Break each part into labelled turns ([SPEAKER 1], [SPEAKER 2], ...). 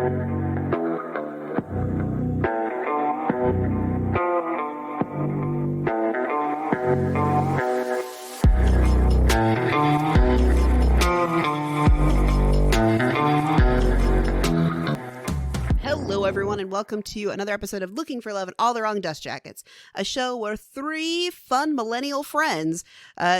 [SPEAKER 1] Hello, everyone, and welcome to another episode of Looking for Love in All the Wrong Dust Jackets, a show where three fun millennial friends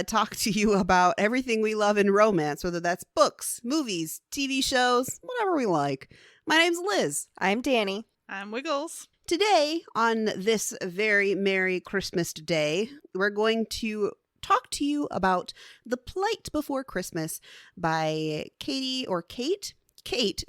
[SPEAKER 1] talk to you about everything we love in romance, whether that's books, movies, TV shows, whatever we like. My name's Liz.
[SPEAKER 2] I'm Danny.
[SPEAKER 3] I'm Wiggles.
[SPEAKER 1] Today, on this very Merry Christmas Day, we're going to talk to you about The Plight Before Christmas by Kate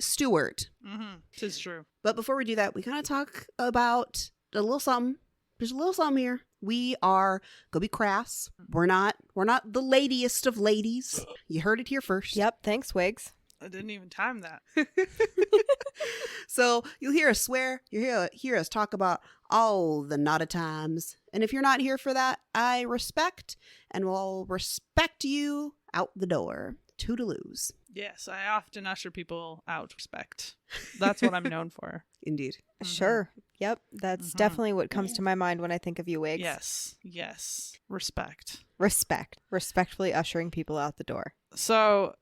[SPEAKER 1] Stewart.
[SPEAKER 3] Mm-hmm. Tis true.
[SPEAKER 1] But before we do that, we gotta talk about a little something. There's a little something here. We are gonna be crass. We're not the ladiest of ladies. You heard it here first.
[SPEAKER 2] Yep, thanks, Wiggs.
[SPEAKER 3] I didn't even time that.
[SPEAKER 1] So you'll hear us swear. You hear us talk about all the not times. And if you're not here for that, I respect and will respect you out the door. Toodaloos.
[SPEAKER 3] Yes, I often usher people out. Respect. That's what I'm known for.
[SPEAKER 1] Indeed.
[SPEAKER 3] Mm-hmm.
[SPEAKER 2] Sure. Yep, that's definitely what comes to my mind when I think of you, Wiggs.
[SPEAKER 3] Yes. Respect.
[SPEAKER 2] Respect. Respectfully ushering people out the door.
[SPEAKER 3] So,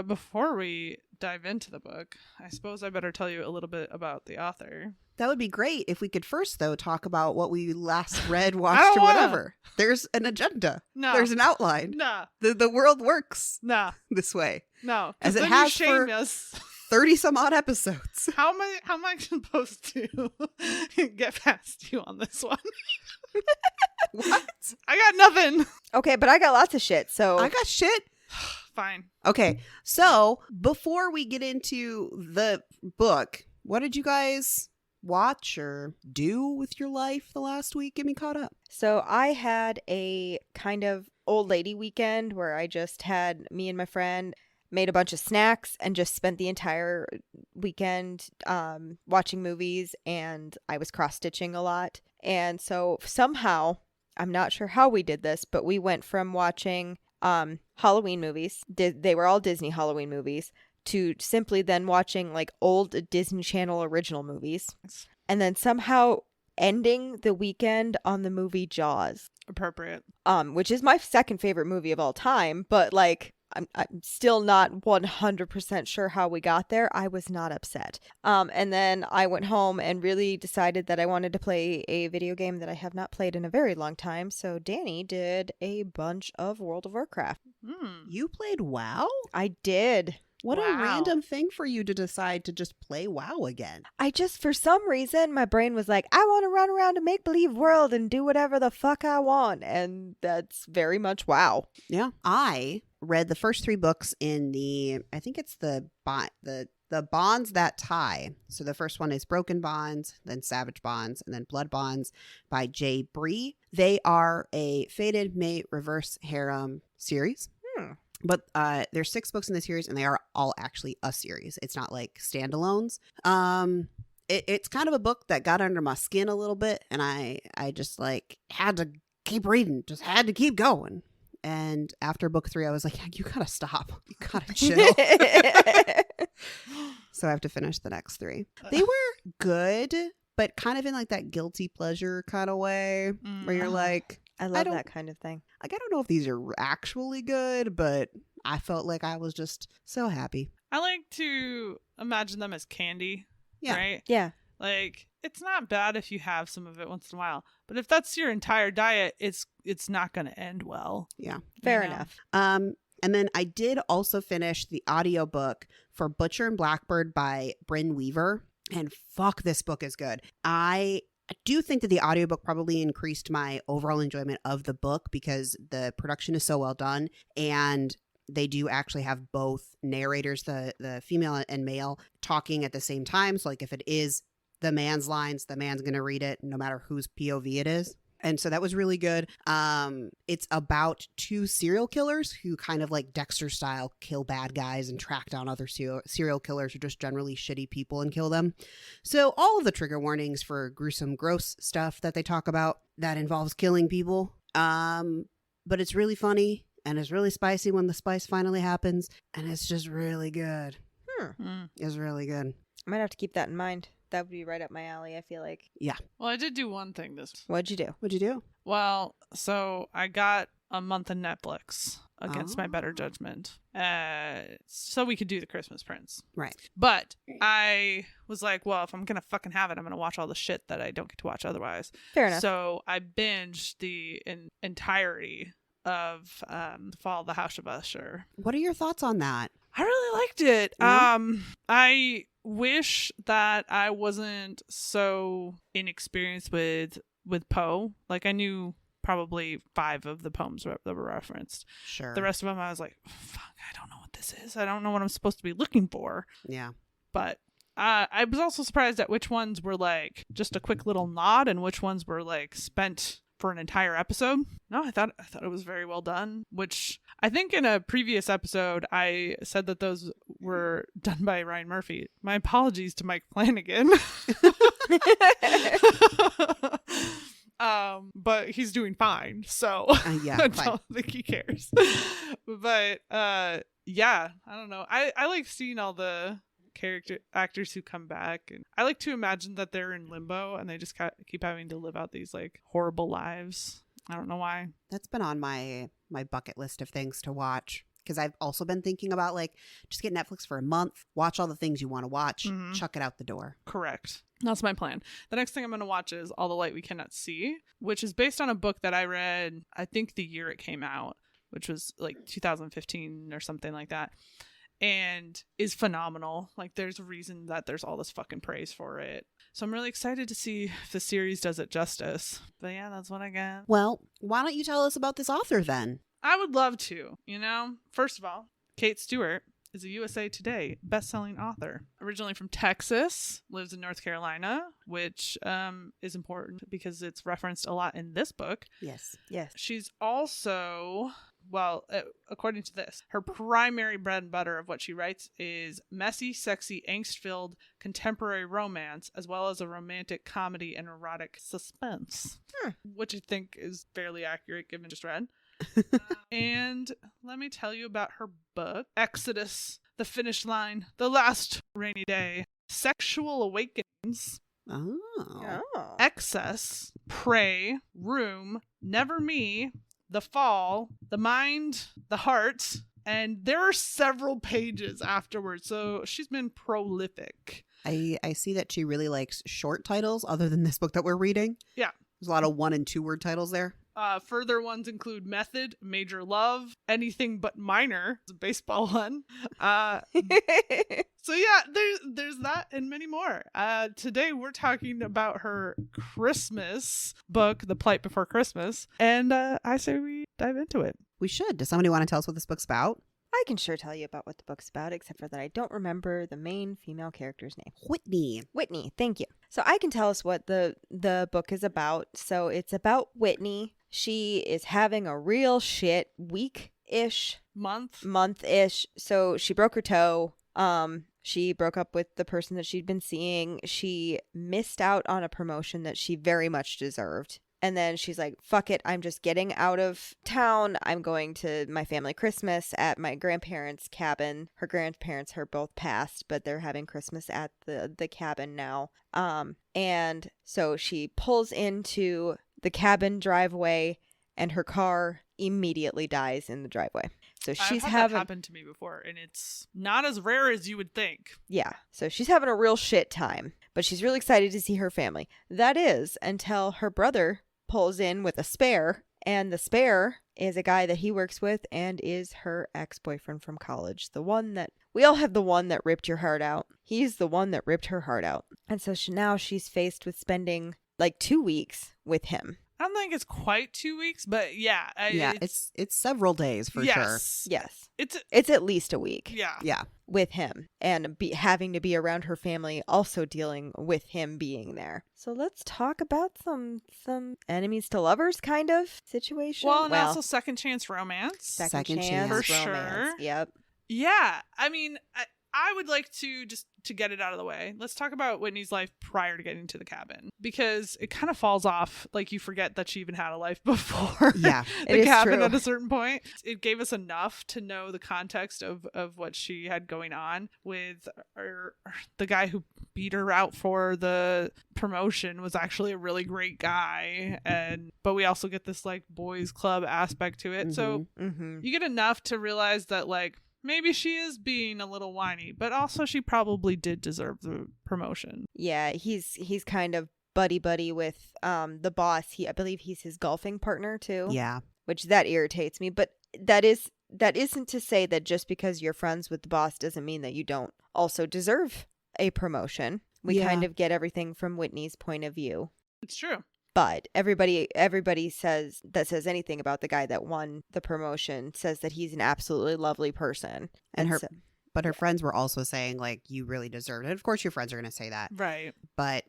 [SPEAKER 3] before we dive into the book, I suppose I better tell you a little bit about the author.
[SPEAKER 1] That would be great if we could first, though, talk about what we last read, watched, or whatever. There's an agenda.
[SPEAKER 3] No.
[SPEAKER 1] There's an outline.
[SPEAKER 3] Nah.
[SPEAKER 1] The world works
[SPEAKER 3] Nah.
[SPEAKER 1] this way.
[SPEAKER 3] No.
[SPEAKER 1] As it
[SPEAKER 3] then
[SPEAKER 1] has
[SPEAKER 3] you shame
[SPEAKER 1] for
[SPEAKER 3] us.
[SPEAKER 1] 30 some odd episodes.
[SPEAKER 3] How am I supposed to get past you on this one?
[SPEAKER 1] What?
[SPEAKER 3] I got nothing.
[SPEAKER 2] Okay, but I got lots of shit, so...
[SPEAKER 1] I got shit.
[SPEAKER 3] Fine.
[SPEAKER 1] Okay, so before we get into the book, what did you guys watch or do with your life the last week? Get me caught up.
[SPEAKER 2] So I had a kind of old lady weekend where I just had me and my friend made a bunch of snacks and just spent the entire weekend watching movies, and I was cross-stitching a lot. And so somehow, I'm not sure how we did this, but we went from watching Halloween movies, they were all Disney Halloween movies, to simply then watching like old Disney Channel original movies. And then somehow ending the weekend on the movie Jaws.
[SPEAKER 3] Appropriate.
[SPEAKER 2] Which is my second favorite movie of all time, but like I'm still not 100% sure how we got there. I was not upset. And then I went home and really decided that I wanted to play a video game that I have not played in a very long time. So Danny did a bunch of World of Warcraft.
[SPEAKER 1] You played WoW?
[SPEAKER 2] I did.
[SPEAKER 1] What a
[SPEAKER 3] Wow.
[SPEAKER 1] random thing for you to decide to just play WoW again.
[SPEAKER 2] I just, for some reason, my brain was like, I want to run around a make-believe world and do whatever the fuck I want. And that's very much WoW.
[SPEAKER 1] Yeah. I read the first 3 books in I think it's the Bonds That Tie. So the first one is Broken Bonds, then Savage Bonds, and then Blood Bonds by J. Bree. They are a fated mate reverse harem series. But there's 6 books in the series, and they are all actually a series. It's not like standalones. It's kind of a book that got under my skin a little bit, and I just like had to keep reading, just had to keep going. And after book 3, I was like, yeah, you gotta stop. You gotta chill. So I have to finish the next 3. They were good, but kind of in like that guilty pleasure kind of way, where you're like,
[SPEAKER 2] I love that kind of thing.
[SPEAKER 1] like, I don't know if these are actually good, but I felt like I was just so happy.
[SPEAKER 3] I like to imagine them as candy,
[SPEAKER 1] Yeah.
[SPEAKER 3] right?
[SPEAKER 2] Yeah.
[SPEAKER 3] Like, it's not bad if you have some of it once in a while, but if that's your entire diet, it's not going to end well.
[SPEAKER 1] Yeah.
[SPEAKER 2] Fair
[SPEAKER 3] You know?
[SPEAKER 2] enough.
[SPEAKER 1] And then I did also finish the audiobook for Butcher and Blackbird by Brynn Weaver. And fuck, this book is good. I do think that the audiobook probably increased my overall enjoyment of the book because the production is so well done, and they do actually have both narrators, the female and male, talking at the same time. So like if it is the man's lines, the man's going to read it no matter whose POV it is. And so that was really good. It's about 2 serial killers who kind of like Dexter style kill bad guys and track down other serial killers who just generally shitty people and kill them. So all of the trigger warnings for gruesome, gross stuff that they talk about that involves killing people. But it's really funny and it's really spicy when the spice finally happens. And it's just really good. It's really good.
[SPEAKER 2] I might have to keep that in mind. That would be right up my alley, I feel like.
[SPEAKER 3] Well, I did do one thing this.
[SPEAKER 2] What'd you do?
[SPEAKER 1] What'd you do?
[SPEAKER 3] Well, so I got a month of Netflix against my better
[SPEAKER 1] Oh.
[SPEAKER 3] judgment, so we could do the Christmas Prince.
[SPEAKER 1] Right.
[SPEAKER 3] But I was like, well, if I'm gonna fucking have it, I'm gonna watch all the shit that I don't get to watch otherwise.
[SPEAKER 2] Fair enough.
[SPEAKER 3] So I binged the entirety of Fall of the House of Usher.
[SPEAKER 1] What are your thoughts on that?
[SPEAKER 3] I really liked it.
[SPEAKER 1] Yeah.
[SPEAKER 3] I wish that I wasn't so inexperienced with Poe. Like, I knew probably 5 of the poems that were referenced.
[SPEAKER 1] Sure.
[SPEAKER 3] The rest of them, I was like, fuck, I don't know what this is. I don't know what I'm supposed to be looking for.
[SPEAKER 1] Yeah.
[SPEAKER 3] But I was also surprised at which ones were like just a quick little nod and which ones were like spent for an entire episode. No, I thought it was very well done, which I think in a previous episode I said that those were done by Ryan Murphy. My apologies to Mike Flanagan. But he's doing fine, so
[SPEAKER 1] Yeah,
[SPEAKER 3] I
[SPEAKER 1] fine.
[SPEAKER 3] don't think he cares. But yeah, I don't know. I like seeing all the character actors who come back, and I like to imagine that they're in limbo and they just keep having to live out these like horrible lives. I don't know why.
[SPEAKER 1] That's been on my bucket list of things to watch, because I've also been thinking about like just get Netflix for a month, watch all the things you want to watch,
[SPEAKER 3] Mhm.
[SPEAKER 1] chuck it out the door.
[SPEAKER 3] Correct. That's my plan. The next thing I'm going to watch is All the Light We Cannot See, which is based on a book that I read, I think the year it came out, which was like 2015 or something like that, and is phenomenal. Like, there's a reason that there's all this fucking praise for it. So I'm really excited to see if the series does it justice. But yeah, that's what I got.
[SPEAKER 1] Well, why don't you tell us about this author then?
[SPEAKER 3] I would love to, First of all, Kate Stewart is a USA Today best-selling author. Originally from Texas, lives in North Carolina, which is important because it's referenced a lot in this book.
[SPEAKER 1] Yes.
[SPEAKER 2] Yes.
[SPEAKER 3] She's also, well, according to this, her primary bread and butter of what she writes is messy, sexy, angst-filled contemporary romance, as well as a romantic comedy and erotic suspense, which I think is fairly accurate given just read. And let me tell you about her book, Exodus, The Finish Line, The Last Rainy Day, Sexual Awakenings,
[SPEAKER 1] Oh.
[SPEAKER 3] Excess, Prey, Room, Never Me, The Fall, The Mind, The Heart, and there are several pages afterwards, so she's been prolific.
[SPEAKER 1] I see that she really likes short titles other than this book that we're reading.
[SPEAKER 3] Yeah.
[SPEAKER 1] There's a lot of 1 and 2 word titles there.
[SPEAKER 3] Further ones include Method, Major Love, Anything But Minor, it's a baseball one. So yeah, there's that and many more. Today we're talking about her Christmas book, The Plight Before Christmas, and I say we dive into it.
[SPEAKER 1] We should. Does somebody want to tell us what this book's about?
[SPEAKER 2] I can sure tell you about what the book's about, except for that I don't remember the main female character's name.
[SPEAKER 1] Whitney.
[SPEAKER 2] Whitney, thank you. So I can tell us what the book is about. So it's about Whitney. She is having a real shit week-ish, month-ish. So she broke her toe. She broke up with the person that she'd been seeing. She missed out on a promotion that she very much deserved. And then she's like, fuck it, I'm just getting out of town. I'm going to my family Christmas at my grandparents' cabin. Her grandparents are both passed, but they're having Christmas at the cabin now. And so she pulls into the cabin driveway and her car immediately dies in the driveway. So she's
[SPEAKER 3] I've had that happen to me before, and it's not as rare as you would think.
[SPEAKER 2] Yeah. So she's having a real shit time, but she's really excited to see her family. That is until her brother pulls in with a spare, and the spare is a guy that he works with and is her ex-boyfriend from college. The one that we all have, the one that ripped your heart out. He's the one that ripped her heart out. And so now she's faced with spending like 2 weeks with him.
[SPEAKER 3] I don't think it's quite 2 weeks, but yeah.
[SPEAKER 1] It's several days for sure.
[SPEAKER 2] Yes.
[SPEAKER 3] It's
[SPEAKER 2] at least a week.
[SPEAKER 3] Yeah.
[SPEAKER 2] With him and having to be around her family, also dealing with him being there. So let's talk about some enemies to lovers kind of situation.
[SPEAKER 3] Well, and also second chance romance.
[SPEAKER 2] Second chance
[SPEAKER 1] chance.
[SPEAKER 3] For
[SPEAKER 2] romance.
[SPEAKER 3] sure.
[SPEAKER 2] Yep.
[SPEAKER 3] Yeah. I mean, I would like to just to get it out of the way, let's talk about Whitney's life prior to getting to the cabin, because it kind of falls off. Like, you forget that she even had a life before
[SPEAKER 1] Yeah,
[SPEAKER 3] the
[SPEAKER 2] is
[SPEAKER 3] cabin
[SPEAKER 2] true.
[SPEAKER 3] at a certain point. It gave us enough to know the context of what she had going on with the guy who beat her out for the promotion was actually a really great guy, but we also get this like boys club aspect to it. So you get enough to realize that like maybe she is being a little whiny, but also she probably did deserve the promotion.
[SPEAKER 2] Yeah, he's kind of buddy with the boss. I believe he's his golfing partner too.
[SPEAKER 1] Yeah.
[SPEAKER 2] Which that irritates me, but that isn't to say that just because you're friends with the boss doesn't mean that you don't also deserve a promotion. We kind of get everything from Whitney's point of view.
[SPEAKER 3] It's true.
[SPEAKER 2] But everybody says anything about the guy that won the promotion says that he's an absolutely lovely person.
[SPEAKER 1] And her friends were also saying like, you really deserved it. Of course your friends are going to say that.
[SPEAKER 3] Right.
[SPEAKER 1] But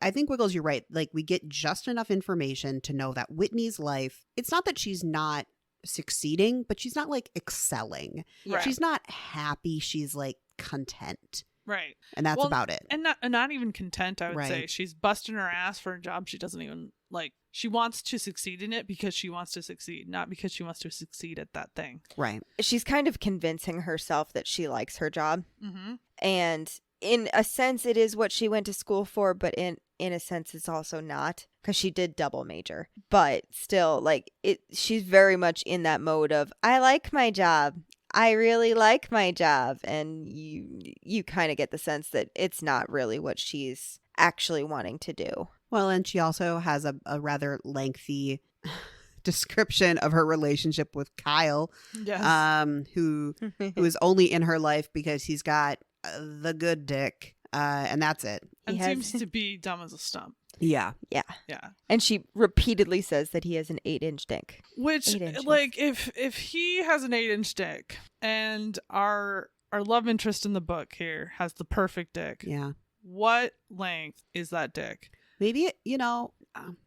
[SPEAKER 1] I think, Wiggles, you're right. Like, we get just enough information to know that Whitney's life, it's not that she's not succeeding, but she's not like excelling.
[SPEAKER 3] Right.
[SPEAKER 1] She's not happy. She's like content.
[SPEAKER 3] Right.
[SPEAKER 1] And that's about it.
[SPEAKER 3] And not even content, I would say.
[SPEAKER 1] Right.
[SPEAKER 3] She's busting her ass for a job she doesn't even like. She wants to succeed in it because she wants to succeed, not because she wants to succeed at that thing.
[SPEAKER 1] Right.
[SPEAKER 2] She's kind of convincing herself that she likes her job.
[SPEAKER 3] Mm-hmm.
[SPEAKER 2] And in a sense, it is what she went to school for, but in a sense, it's also not, because she did double major. But still, like, she's very much in that mode of, I like my job. I really like my job. And you kind of get the sense that it's not really what she's actually wanting to do.
[SPEAKER 1] Well, and she also has a rather lengthy description of her relationship with Kyle,
[SPEAKER 3] Yes.
[SPEAKER 1] who is only in her life because he's got the good dick, and that's it.
[SPEAKER 3] And seems to be dumb as a stump.
[SPEAKER 1] Yeah.
[SPEAKER 2] Yeah.
[SPEAKER 3] Yeah.
[SPEAKER 2] And she repeatedly says that he has an 8-inch dick.
[SPEAKER 3] Which,
[SPEAKER 2] 8 inches.
[SPEAKER 3] like, if he has an 8-inch dick and our love interest in the book here has the perfect dick,
[SPEAKER 1] Yeah.
[SPEAKER 3] what length is that dick?
[SPEAKER 1] Maybe,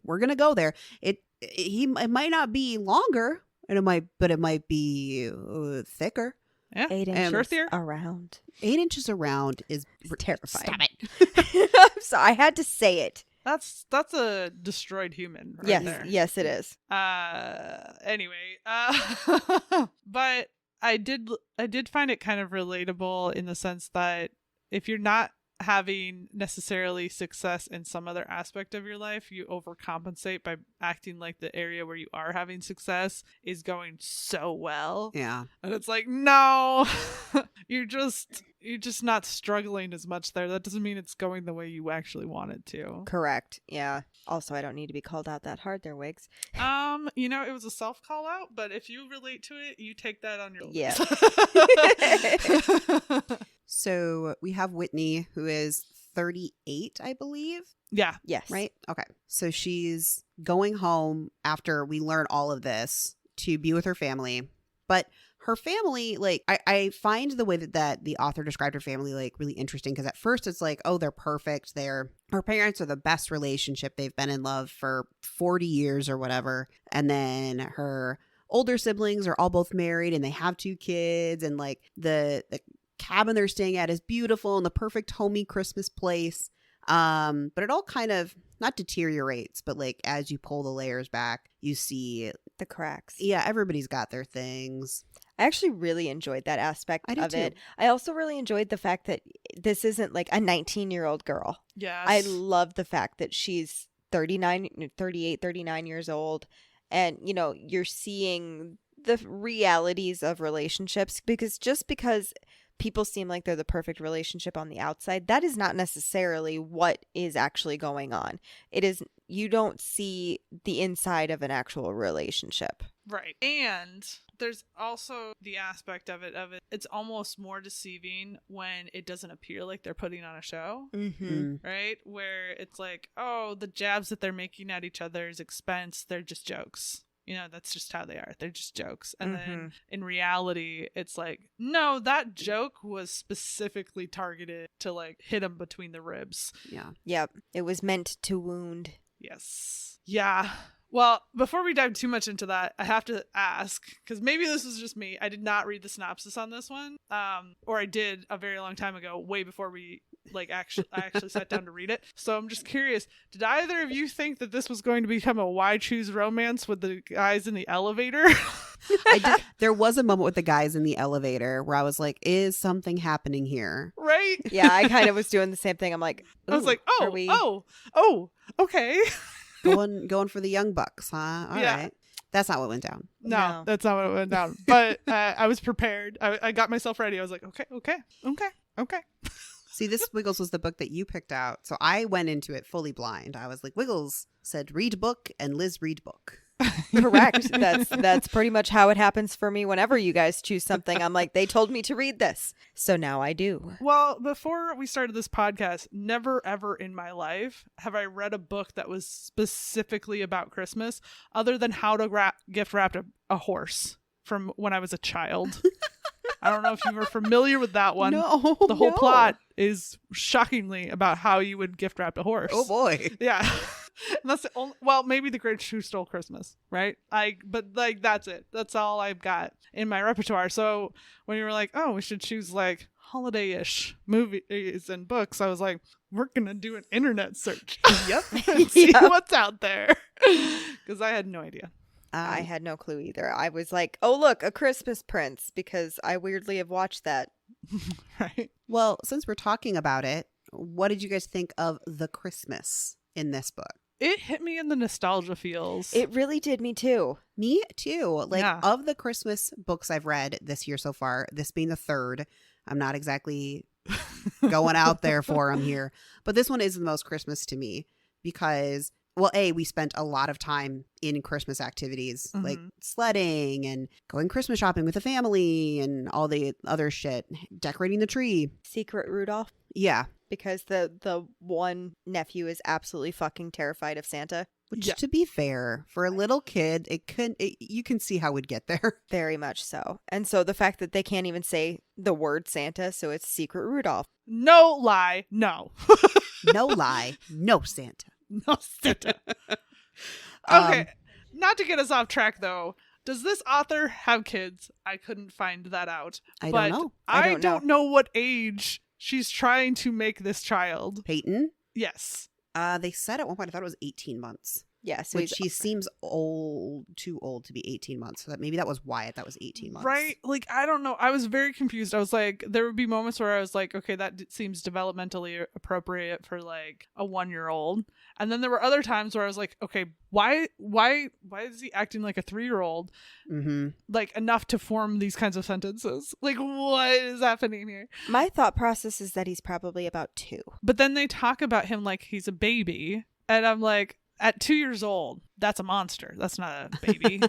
[SPEAKER 1] we're going to go there. It might not be longer, and it might be thicker.
[SPEAKER 3] Yeah.
[SPEAKER 2] 8 inches
[SPEAKER 3] Girthier?
[SPEAKER 2] around.
[SPEAKER 1] 8 inches around is
[SPEAKER 2] Terrifying.
[SPEAKER 1] Stop it.
[SPEAKER 2] So I had to say it.
[SPEAKER 3] That's a destroyed human right
[SPEAKER 2] Yes,
[SPEAKER 3] there.
[SPEAKER 2] yes, it is.
[SPEAKER 3] Anyway, but I did find it kind of relatable in the sense that if you're not having necessarily success in some other aspect of your life, you overcompensate by acting like the area where you are having success is going so well.
[SPEAKER 1] Yeah.
[SPEAKER 3] And it's like, no, you're just not struggling as much there. That doesn't mean it's going the way you actually want it to.
[SPEAKER 2] Correct. Yeah. Also, I don't need to be called out that hard there, Wiggs.
[SPEAKER 3] It was a self call out, but if you relate to it, you take that on your
[SPEAKER 2] Yeah.
[SPEAKER 1] So we have Whitney, who is 38, I believe.
[SPEAKER 3] Yeah.
[SPEAKER 2] Yes.
[SPEAKER 1] Right? Okay. So she's going home after we learn all of this to be with her family. But her family, like, I find the way that the author described her family, like, really interesting. Because at first it's like, oh, they're perfect. Her parents are the best relationship. They've been in love for 40 years or whatever. And then her older siblings are all both married and they have 2 kids. And, like, the cabin they're staying at is beautiful and the perfect homey Christmas place. But it all kind of not deteriorates, but like as you pull the layers back, you see
[SPEAKER 2] The cracks.
[SPEAKER 1] yeah, everybody's got their things.
[SPEAKER 2] I actually really enjoyed that aspect
[SPEAKER 1] I did
[SPEAKER 2] of it.
[SPEAKER 1] too.
[SPEAKER 2] I also really enjoyed the fact that this isn't like a 19-year-old girl.
[SPEAKER 3] Yes.
[SPEAKER 2] I love the fact that she's 38, 39 years old. And, you're seeing the realities of relationships, because just because people seem like they're the perfect relationship on the outside, that is not necessarily what is actually going on. You don't see the inside of an actual relationship.
[SPEAKER 3] Right. And there's also the aspect of it. It's almost more deceiving when it doesn't appear like they're putting on a show.
[SPEAKER 2] Mm-hmm.
[SPEAKER 3] Right? Where it's like, oh, the jabs that they're making at each other's expense, they're just jokes. That's just how they are. They're just jokes. And then in reality, it's like, no, that joke was specifically targeted to like hit him between the ribs.
[SPEAKER 1] Yeah.
[SPEAKER 2] Yep. It was meant to wound.
[SPEAKER 3] Yes. Yeah. Well, before we dive too much into that, I have to ask, because maybe this was just me. I did not read the synopsis on this one, or I did a very long time ago, way before we I actually sat down to read it. So I'm just curious, did either of you think that this was going to become a Why Choose Romance with the guys in the elevator?
[SPEAKER 1] I did. There was a moment with the guys in the elevator where I was like, is something happening here?
[SPEAKER 3] Right?
[SPEAKER 2] Yeah, I kind of was doing the same thing. I'm like,
[SPEAKER 3] I was like,
[SPEAKER 2] are we...
[SPEAKER 3] oh, okay.
[SPEAKER 1] Going for the young bucks, huh? All
[SPEAKER 3] Yeah.
[SPEAKER 1] right. That's not what went down.
[SPEAKER 3] No, that's not what went down. But I was prepared. I got myself ready. I was like, okay.
[SPEAKER 1] See, this Wiggles was the book that you picked out. So I went into it fully blind. I was like, Wiggles said read book and Liz read book.
[SPEAKER 2] Correct. That's pretty much how it happens for me whenever you guys choose something. I'm like, they told me to read this, so now I do.
[SPEAKER 3] Well, before we started this podcast, never ever in my life have I read a book that was specifically about Christmas other than how to gift wrap a horse from when I was a child. I don't know if you were familiar with that one.
[SPEAKER 1] No.
[SPEAKER 3] The whole plot is shockingly about how you would gift wrap a horse.
[SPEAKER 1] Oh boy.
[SPEAKER 3] Yeah. And that's the only, well, maybe The Grinch Who Stole Christmas, right? But that's it. That's all I've got in my repertoire. So when you were like, oh, we should choose like holiday-ish movies and books, I was like, we're gonna do an internet search.
[SPEAKER 1] Yep.
[SPEAKER 3] And see what's out there, because I had no idea.
[SPEAKER 2] I had no clue either. I was like, oh look, A Christmas Prince, because I weirdly have watched that.
[SPEAKER 3] Right.
[SPEAKER 1] Well, since we're talking about it, what did you guys think of the Christmas in this book?
[SPEAKER 3] It hit me in the nostalgia feels.
[SPEAKER 2] It really did me too.
[SPEAKER 1] Me too. Like,
[SPEAKER 3] Yeah.
[SPEAKER 1] of the Christmas books I've read this year so far, this being the third, I'm not exactly going out there for them here, but this one is the most Christmas to me because, well, we spent a lot of time in Christmas activities, like sledding and going Christmas shopping with the family and all the other shit, decorating the tree.
[SPEAKER 2] Secret Rudolph,
[SPEAKER 1] Yeah.
[SPEAKER 2] because the one nephew is absolutely fucking terrified of Santa.
[SPEAKER 1] Which,
[SPEAKER 3] Yeah.
[SPEAKER 1] to be fair, for a little kid, you can see how we'd get there.
[SPEAKER 2] Very much so. And so the fact that they can't even say the word Santa, so it's Secret Rudolph.
[SPEAKER 3] No lie. No.
[SPEAKER 1] No lie. No Santa.
[SPEAKER 3] No Santa. Okay. Not to get us off track, though. Does this author have kids? I couldn't find that out.
[SPEAKER 1] I
[SPEAKER 3] But
[SPEAKER 1] don't know.
[SPEAKER 3] I don't know what age she's trying to make this child.
[SPEAKER 1] Peyton?
[SPEAKER 3] Yes.
[SPEAKER 1] They said at one point, I thought it was 18 months.
[SPEAKER 2] Yeah, so
[SPEAKER 1] Which she seems too old to be 18 months. So maybe that was why that was 18 months.
[SPEAKER 3] Right? Like, I don't know. I was very confused. I was like, there would be moments where I was like, okay, that seems developmentally appropriate for like a 1-year-old. And then there were other times where I was like, okay, why is he acting like a 3-year-old?
[SPEAKER 1] Mm-hmm.
[SPEAKER 3] Like, enough to form these kinds of sentences. Like, what is happening here?
[SPEAKER 2] my thought process is that he's probably about 2.
[SPEAKER 3] But then they talk about him like he's a baby. And I'm like, at 2 years old, that's a monster. That's not a baby.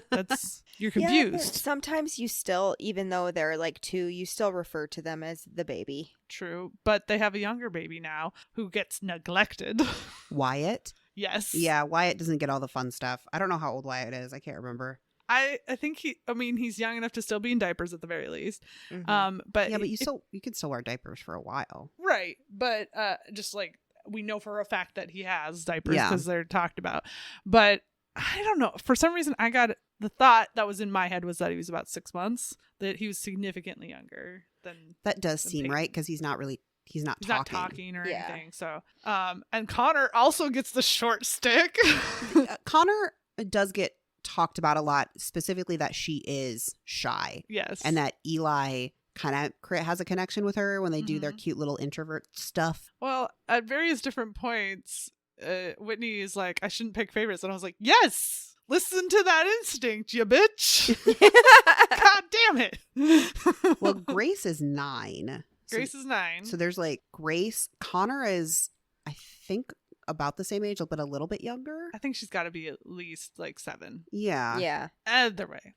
[SPEAKER 3] You're
[SPEAKER 2] Yeah,
[SPEAKER 3] confused.
[SPEAKER 2] but sometimes you still, even though they're like 2, you still refer to them as the baby.
[SPEAKER 3] True. But they have a younger baby now who gets neglected.
[SPEAKER 1] Wyatt?
[SPEAKER 3] Yes.
[SPEAKER 1] Yeah, Wyatt doesn't get all the fun stuff. I don't know how old Wyatt is. I can't remember.
[SPEAKER 3] I think he's young enough to still be in diapers at the very least.
[SPEAKER 2] Mhm.
[SPEAKER 3] But
[SPEAKER 1] Yeah, but you can still wear diapers for a while.
[SPEAKER 3] right. But just like we know for a fact that he has diapers
[SPEAKER 1] Yeah.
[SPEAKER 3] because they're talked about. But I don't know. For some reason, I got the thought that was in my head was that he was about 6 months, that he was significantly younger than
[SPEAKER 1] That does
[SPEAKER 3] The
[SPEAKER 1] seem
[SPEAKER 3] baby.
[SPEAKER 1] right because he's not
[SPEAKER 3] he's
[SPEAKER 1] talking.
[SPEAKER 3] not talking or
[SPEAKER 2] Yeah.
[SPEAKER 3] anything. So, and Connor also gof the short stick.
[SPEAKER 1] Connor does get talked about a lot, specifically that she is shy
[SPEAKER 3] Yes.
[SPEAKER 1] and that Eli kind of has a connection with her when they do their
[SPEAKER 3] Mhm.
[SPEAKER 1] cute little introvert stuff.
[SPEAKER 3] Well, at various different points, Whitney is like, I shouldn't pick favorites. And I was like, yes, listen to that instinct, you bitch. God damn it.
[SPEAKER 1] Well, Grace is 9.
[SPEAKER 3] Grace is 9.
[SPEAKER 1] So there's like Grace. Connor is, I think, about the same age, but a little bit younger.
[SPEAKER 3] I think she's got to be at least like 7.
[SPEAKER 1] Yeah.
[SPEAKER 2] Yeah.
[SPEAKER 3] Either way,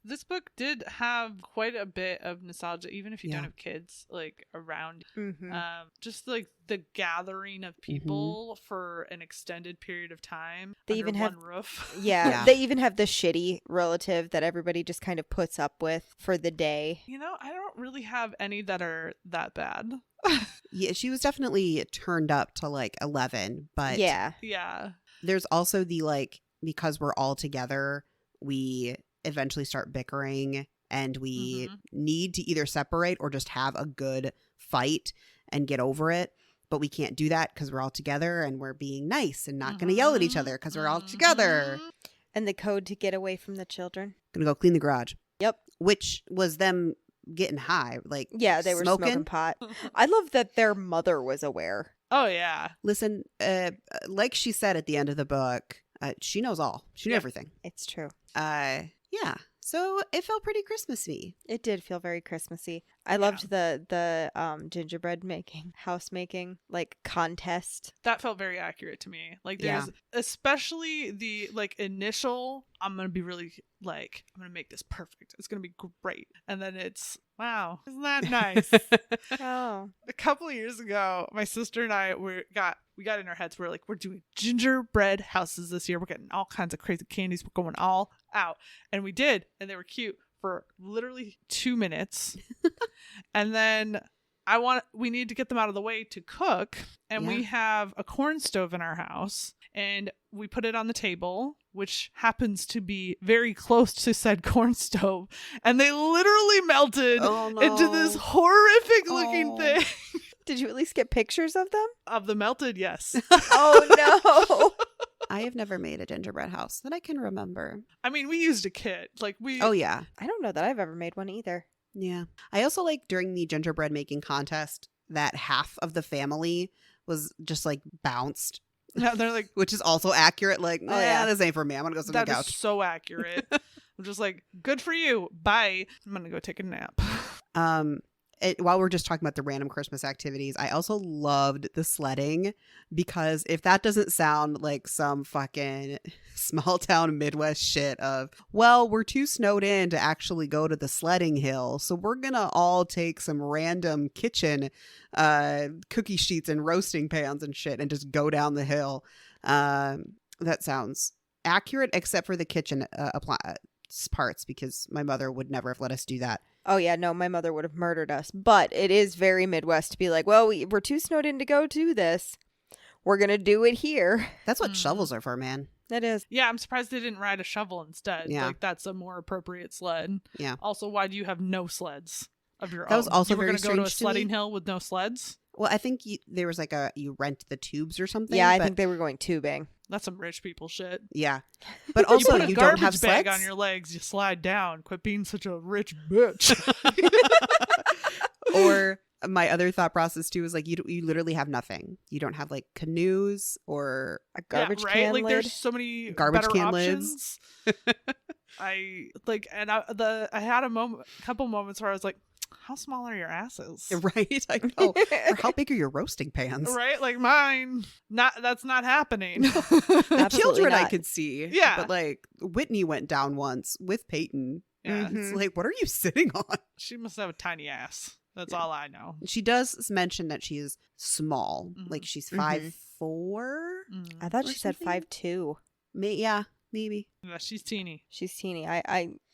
[SPEAKER 3] this book did have quite a bit of nostalgia, even if you
[SPEAKER 1] Yeah.
[SPEAKER 3] don't have kids like around.
[SPEAKER 2] Mm-hmm.
[SPEAKER 3] Just like the gathering of people for an extended period of time.
[SPEAKER 2] They
[SPEAKER 3] under
[SPEAKER 2] even
[SPEAKER 3] one
[SPEAKER 2] have-
[SPEAKER 3] roof.
[SPEAKER 2] Yeah,
[SPEAKER 1] Yeah.
[SPEAKER 2] they even have the shitty relative that everybody just kind of puts up with for the day.
[SPEAKER 3] You know, I don't really have any that are that bad.
[SPEAKER 1] Yeah, she was definitely turned up to like 11, but
[SPEAKER 2] Yeah.
[SPEAKER 3] Yeah.
[SPEAKER 1] there's also the like because we're all together, we eventually start bickering and we need to either separate or just have a good fight and get over it. But we can't do that because we're all together and we're being nice and not going to yell at each other because we're all together.
[SPEAKER 2] And the code to get away from the children.
[SPEAKER 1] Gonna go clean the garage.
[SPEAKER 2] Yep.
[SPEAKER 1] Which was them getting high. Like,
[SPEAKER 2] yeah, they were smoking pot. I love that their mother was aware.
[SPEAKER 3] Oh, yeah.
[SPEAKER 1] Listen, like she said at the end of the book, she knows all. She knew everything.
[SPEAKER 2] It's true.
[SPEAKER 1] Yeah. So it felt pretty Christmassy.
[SPEAKER 2] It did feel very Christmassy. I loved the gingerbread making, house making, like contest.
[SPEAKER 3] That felt very accurate to me. Like there's especially the like initial, I'm going to be really like, I'm going to make this perfect. It's going to be great. And then it's, wow, isn't that nice?
[SPEAKER 2] Oh.
[SPEAKER 3] A couple of years ago, my sister and I we got in our heads. We're like, we're doing gingerbread houses this year. We're getting all kinds of crazy candies. We're going all out. And we did. And they were cute for literally 2 minutes. And then we need to get them out of the way to cook. And we have a corn stove in our house. And we put it on the table, which happens to be very close to said corn stove. And they literally melted into this horrific looking thing.
[SPEAKER 2] Did you at least get pictures of them?
[SPEAKER 3] Of the melted, yes.
[SPEAKER 2] Oh, no.
[SPEAKER 1] I have never made a gingerbread house that I can remember.
[SPEAKER 3] I mean, we used a kit. Like
[SPEAKER 1] Oh, yeah.
[SPEAKER 2] I don't know that I've ever made one either.
[SPEAKER 1] Yeah. I also like during the gingerbread making contest that half of the family was just like bounced.
[SPEAKER 3] Yeah, they're like,
[SPEAKER 1] which is also accurate. Like, this ain't for me. I'm gonna go sit on the couch.
[SPEAKER 3] That is so accurate. I'm just like, good for you. Bye. I'm gonna go take a nap.
[SPEAKER 1] While we're just talking about the random Christmas activities, I also loved the sledding because if that doesn't sound like some fucking small town Midwest shit of, well, we're too snowed in to actually go to the sledding hill, so we're gonna all take some random kitchen cookie sheets and roasting pans and shit and just go down the hill. That sounds accurate, except for the kitchen parts, because my mother would never have let us do that.
[SPEAKER 2] Oh, yeah, no, my mother would have murdered us. But it is very Midwest to be like, well, we're too snowed in to go do this. We're going to do it here.
[SPEAKER 1] That's what shovels are for, man.
[SPEAKER 2] It is.
[SPEAKER 3] Yeah, I'm surprised they didn't ride a shovel instead.
[SPEAKER 1] Yeah.
[SPEAKER 3] Like, that's a more appropriate sled.
[SPEAKER 1] Yeah.
[SPEAKER 3] Also, why do you have no sleds of your own?
[SPEAKER 1] That was also
[SPEAKER 3] you were
[SPEAKER 1] very
[SPEAKER 3] gonna go to a
[SPEAKER 1] strange to
[SPEAKER 3] sledding
[SPEAKER 1] me.
[SPEAKER 3] hill with no sleds?
[SPEAKER 1] Well, I think there was like you rent the tubes or something.
[SPEAKER 2] Yeah, I think they were going tubing.
[SPEAKER 3] That's some rich people shit.
[SPEAKER 1] Yeah. But also,
[SPEAKER 3] you put a
[SPEAKER 1] don't have
[SPEAKER 3] garbage bag
[SPEAKER 1] sleds
[SPEAKER 3] on your legs, you slide down. Quit being such a rich bitch.
[SPEAKER 1] Or my other thought process too is like you literally have nothing. You don't have like canoes or
[SPEAKER 2] a garbage
[SPEAKER 3] right?
[SPEAKER 2] can
[SPEAKER 3] like
[SPEAKER 2] lid.
[SPEAKER 3] There's so many
[SPEAKER 1] Garbage
[SPEAKER 3] better
[SPEAKER 1] can
[SPEAKER 3] options.
[SPEAKER 1] lids.
[SPEAKER 3] I had a couple moments where I was like, how small are your asses?
[SPEAKER 1] Right? I know. Or how big are your roasting pans?
[SPEAKER 3] Right? Like mine. That's not happening.
[SPEAKER 1] The children
[SPEAKER 2] not.
[SPEAKER 1] I could see.
[SPEAKER 3] Yeah.
[SPEAKER 1] But like Whitney went down once with Peyton.
[SPEAKER 3] Yeah.
[SPEAKER 1] It's like, what are you sitting on?
[SPEAKER 3] She must have a tiny ass. That's all I know.
[SPEAKER 1] She does mention that she is small. Like she's 5'4".
[SPEAKER 2] I thought
[SPEAKER 1] or
[SPEAKER 2] she said
[SPEAKER 1] something?
[SPEAKER 2] 5'2".
[SPEAKER 1] Yeah, maybe.
[SPEAKER 3] Yeah, she's teeny.
[SPEAKER 2] She's teeny.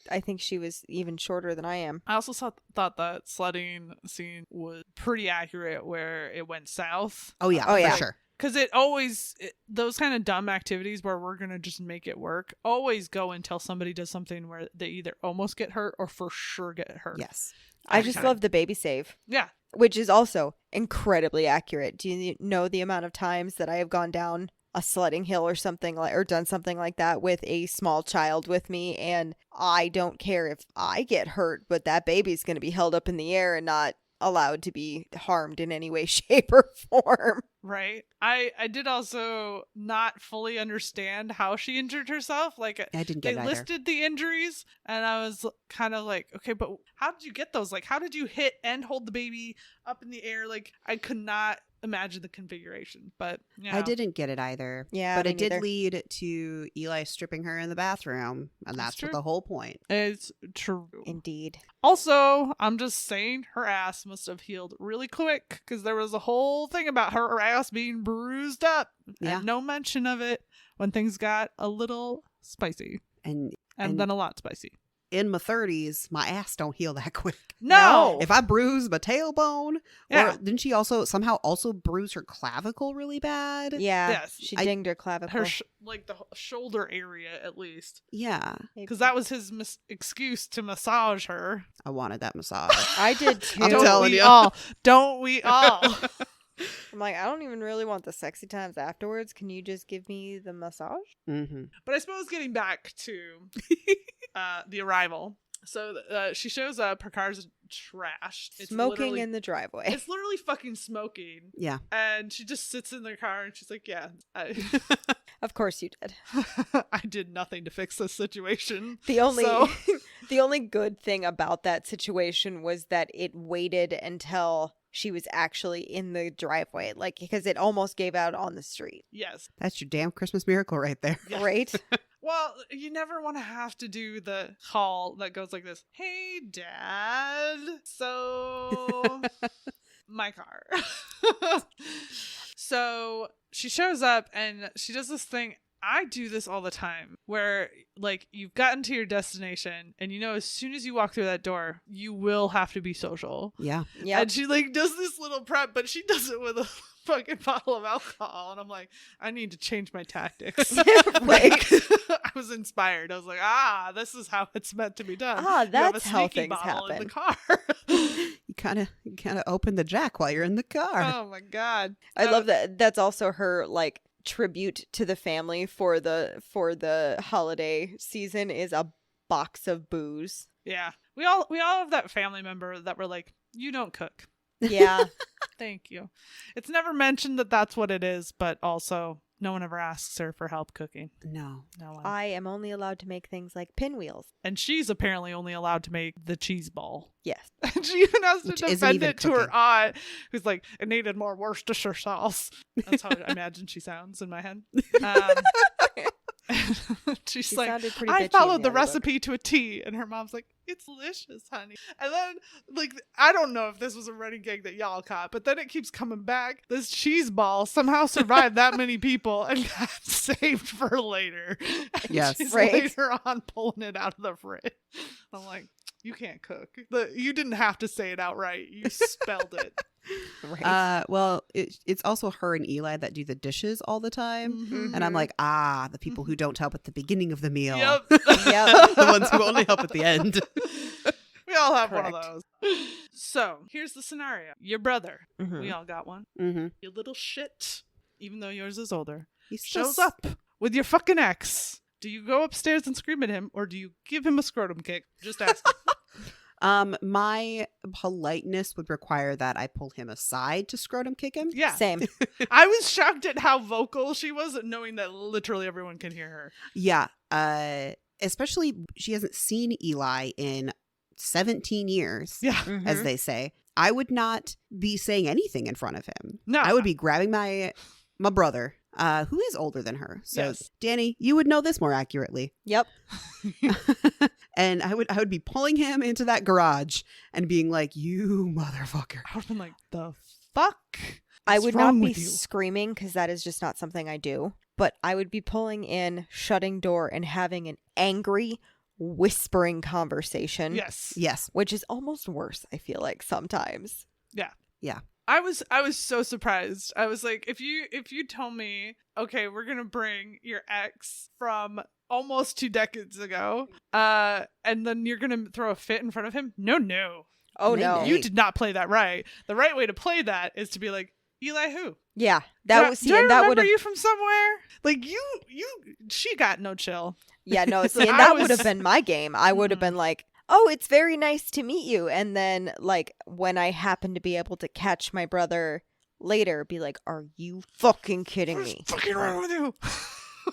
[SPEAKER 2] I think she was even shorter than I am.
[SPEAKER 3] I also thought that sledding scene was pretty accurate where it went south.
[SPEAKER 1] Oh yeah,
[SPEAKER 2] Oh, yeah.
[SPEAKER 1] for sure.
[SPEAKER 3] Because those kind of dumb activities where we're going to just make it work always go until somebody does something where they either almost get hurt or for sure get hurt.
[SPEAKER 1] Yes.
[SPEAKER 2] I just love the baby save,
[SPEAKER 3] Yeah.
[SPEAKER 2] which is also incredibly accurate. Do you know the amount of times that I have gone down a sledding hill or something or done something like that with a small child with me, and I don't care if I get hurt, but that baby's going to be held up in the air and not allowed to be harmed in any way, shape, or form.
[SPEAKER 3] Right. I did also not fully understand how she injured herself. Like
[SPEAKER 1] I didn't
[SPEAKER 3] they
[SPEAKER 1] get it either.
[SPEAKER 3] listed the injuries and I was kind of like, okay, but how did you get those? Like, how did you hit and hold the baby up in the air? Like, I could not imagine the configuration, but yeah.
[SPEAKER 1] I didn't get it either.
[SPEAKER 2] Yeah,
[SPEAKER 1] but
[SPEAKER 2] me
[SPEAKER 1] it did
[SPEAKER 2] neither.
[SPEAKER 1] lead to Eli stripping her in the bathroom, and that's
[SPEAKER 3] true.
[SPEAKER 1] what the whole point.
[SPEAKER 3] It's true.
[SPEAKER 2] Indeed.
[SPEAKER 3] Also, I'm just saying her ass must have healed really quick because there was a whole thing about her ass being bruised up.
[SPEAKER 1] Yeah.
[SPEAKER 3] And no mention of it when things got a little spicy
[SPEAKER 1] And
[SPEAKER 3] and then a lot spicy.
[SPEAKER 1] in my 30s, my ass don't heal that quick.
[SPEAKER 3] No.
[SPEAKER 1] If I bruise my tailbone,
[SPEAKER 3] Yeah.
[SPEAKER 1] or didn't she somehow bruise her clavicle really bad?
[SPEAKER 2] Yeah.
[SPEAKER 3] Yes.
[SPEAKER 2] She dinged her clavicle.
[SPEAKER 3] Her like the shoulder area at least,
[SPEAKER 1] Yeah.
[SPEAKER 3] because that was his excuse to massage her.
[SPEAKER 1] I wanted that massage.
[SPEAKER 2] I did too.
[SPEAKER 1] I'm telling you.
[SPEAKER 3] Don't we all?
[SPEAKER 2] I'm like, I don't even really want the sexy times afterwards. Can you just give me the massage?
[SPEAKER 1] Mm-hmm.
[SPEAKER 3] But I suppose getting back to the arrival. So she shows up. Her car's trashed. It's
[SPEAKER 2] Smoking in the driveway.
[SPEAKER 3] It's literally fucking smoking.
[SPEAKER 1] Yeah.
[SPEAKER 3] And she just sits in the car and she's like, yeah,
[SPEAKER 2] Of course you did.
[SPEAKER 3] I did nothing to fix this situation.
[SPEAKER 2] The only
[SPEAKER 3] So-
[SPEAKER 2] the only good thing about that situation was that it waited until she was actually in the driveway, like, because it almost gave out on the street.
[SPEAKER 3] Yes.
[SPEAKER 1] That's your damn Christmas miracle right there.
[SPEAKER 3] Yeah.
[SPEAKER 2] Right?
[SPEAKER 3] Well, you never want to have to do the call that goes like this. Hey, Dad. So, my car. So she shows up and she does this thing. I do this all the time where, like, you've gotten to your destination and you know as soon as you walk through that door, you will have to be social.
[SPEAKER 1] Yeah.
[SPEAKER 2] Yeah.
[SPEAKER 3] And she, like, does this little prep, but she does it with a fucking bottle of alcohol. And I'm like, I need to change my tactics. Like, I was inspired. I was like, this is how it's meant to be done.
[SPEAKER 2] Ah,
[SPEAKER 3] You have a
[SPEAKER 2] that's how
[SPEAKER 3] sneaky
[SPEAKER 2] things
[SPEAKER 3] bottle in the
[SPEAKER 2] happen.
[SPEAKER 3] car.
[SPEAKER 1] You kind of open the jack while you're in the car.
[SPEAKER 3] Oh my God.
[SPEAKER 2] I love that. That's also her, like, tribute to the family for the holiday season is a box of booze.
[SPEAKER 3] Yeah. We all have that family member that we're like, you don't cook.
[SPEAKER 2] Yeah.
[SPEAKER 3] Thank you. It's never mentioned that that's what it is, but also no one ever asks her for help cooking.
[SPEAKER 1] No.
[SPEAKER 3] No one.
[SPEAKER 2] I am only allowed to make things like pinwheels.
[SPEAKER 3] And she's apparently only allowed to make the cheese ball.
[SPEAKER 2] Yes.
[SPEAKER 3] And she even has to
[SPEAKER 1] Which isn't
[SPEAKER 3] defend
[SPEAKER 1] even
[SPEAKER 3] it to her
[SPEAKER 1] cooking.
[SPEAKER 3] aunt, who's like, it needed more Worcestershire sauce. That's how I imagine she sounds in my head. She's
[SPEAKER 2] She
[SPEAKER 3] like,
[SPEAKER 2] sounded pretty bitchy
[SPEAKER 3] I
[SPEAKER 2] in
[SPEAKER 3] followed the
[SPEAKER 2] audiobook.
[SPEAKER 3] recipe to a T. And her mom's like, it's delicious, honey. And then, like, I don't know if this was a running gag that y'all caught, but then it keeps coming back. This cheese ball somehow survived that many people and got saved for later. And
[SPEAKER 1] Yes.
[SPEAKER 3] she's
[SPEAKER 2] Right.
[SPEAKER 3] later on pulling it out of the fridge. I'm like, you can't cook. You didn't have to say it outright. You spelled it.
[SPEAKER 2] Right.
[SPEAKER 1] Well, it's also her and Eli that do the dishes all the time.
[SPEAKER 3] Mhm.
[SPEAKER 1] And I'm like, the people who don't help at the beginning of the meal.
[SPEAKER 3] Yep.
[SPEAKER 2] Yep.
[SPEAKER 1] The ones who only help at the end.
[SPEAKER 3] We all have one
[SPEAKER 2] Correct.
[SPEAKER 3] of those. So here's the scenario. Your brother,
[SPEAKER 2] Mhm.
[SPEAKER 3] we all got one.
[SPEAKER 1] Mm-hmm.
[SPEAKER 3] You little shit, even though yours is older,
[SPEAKER 1] He
[SPEAKER 3] shows up with your fucking ex. Do you go upstairs and scream at him, or do you give him a scrotum kick? Just asking.
[SPEAKER 1] My politeness would require that I pull him aside to scrotum kick him.
[SPEAKER 3] Yeah.
[SPEAKER 2] Same.
[SPEAKER 3] I was shocked at how vocal she was, knowing that literally everyone can hear her.
[SPEAKER 1] Yeah. Especially she hasn't seen Eli in 17 years,
[SPEAKER 3] Yeah.
[SPEAKER 1] as
[SPEAKER 2] Mhm.
[SPEAKER 1] they say. I would not be saying anything in front of him.
[SPEAKER 3] No.
[SPEAKER 1] I would be grabbing my brother, who is older than her. So,
[SPEAKER 3] Yes.
[SPEAKER 1] Danny, you would know this more accurately.
[SPEAKER 2] Yep.
[SPEAKER 1] And I would be pulling him into that garage and being like, "You motherfucker!"
[SPEAKER 3] I would have been like, the fuck?
[SPEAKER 2] I
[SPEAKER 3] What's
[SPEAKER 2] would
[SPEAKER 3] wrong
[SPEAKER 2] not be
[SPEAKER 3] with you?
[SPEAKER 2] screaming because that is just not something I do. But I would be pulling in, shutting door, and having an angry, whispering conversation.
[SPEAKER 3] Yes.
[SPEAKER 1] Yes.
[SPEAKER 2] Which is almost worse, I feel like, sometimes.
[SPEAKER 3] I was so surprised. I was like, if you told me, okay, we're gonna bring your ex from almost 2 decades ago, and then you're gonna throw a fit in front of him? No.
[SPEAKER 2] Oh,
[SPEAKER 1] Nay,
[SPEAKER 2] no.
[SPEAKER 1] nay.
[SPEAKER 3] You did not play that right. The right way to play that is to be like, Eli who?
[SPEAKER 2] Yeah.
[SPEAKER 3] Do I
[SPEAKER 2] And that
[SPEAKER 3] remember
[SPEAKER 2] would have.
[SPEAKER 3] you from somewhere? Like she got no chill.
[SPEAKER 2] Yeah, no,
[SPEAKER 3] So
[SPEAKER 2] see, and
[SPEAKER 3] I
[SPEAKER 2] that
[SPEAKER 3] was-
[SPEAKER 2] would have been my game. I would have
[SPEAKER 3] Mhm.
[SPEAKER 2] been like, oh, it's very nice to meet you. And then, like, when I happen to be able to catch my brother later, be like, are you fucking kidding me?
[SPEAKER 3] What's fucking wrong with you?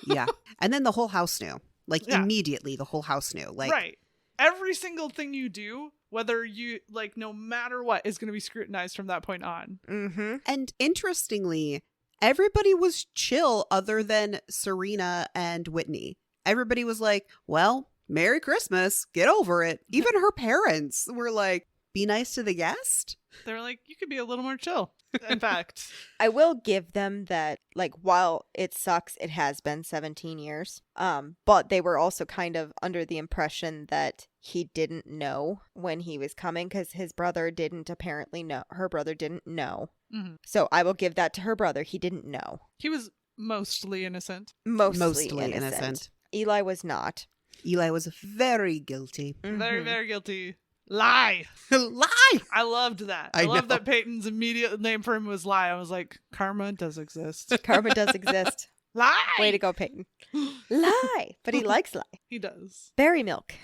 [SPEAKER 1] Yeah. And then the whole house knew. Like,
[SPEAKER 3] Yeah.
[SPEAKER 1] immediately, the whole house knew. Like,
[SPEAKER 3] Right. Every single thing you do, whether you like, no matter what, is going to be scrutinized from that point on.
[SPEAKER 2] Mm-hmm.
[SPEAKER 1] And interestingly, everybody was chill other than Serena and Whitney. Everybody was like, well, Merry Christmas. Get over it. Even her parents were like, be nice to the guest.
[SPEAKER 3] They were like, you could be a little more chill. In fact,
[SPEAKER 2] I will give them that, like, while it sucks, it has been 17 years. But they were also kind of under the impression that he didn't know when he was coming because his brother didn't apparently know. Her brother didn't know.
[SPEAKER 3] Mhm.
[SPEAKER 2] So I will give that to her brother. He didn't know.
[SPEAKER 3] He was mostly innocent.
[SPEAKER 2] Mostly innocent. Eli was not.
[SPEAKER 1] Eli was very guilty.
[SPEAKER 3] Very,
[SPEAKER 2] Mhm.
[SPEAKER 3] very guilty. Lie.
[SPEAKER 1] Lie!
[SPEAKER 3] I loved that.
[SPEAKER 1] I
[SPEAKER 3] I love
[SPEAKER 1] know.
[SPEAKER 3] that Peyton's immediate name for him was Lie. I was like, karma does exist.
[SPEAKER 2] Karma does exist.
[SPEAKER 3] Lie.
[SPEAKER 2] Way to go, Peyton. Lie. But he likes lie.
[SPEAKER 3] He does.
[SPEAKER 2] Berry milk.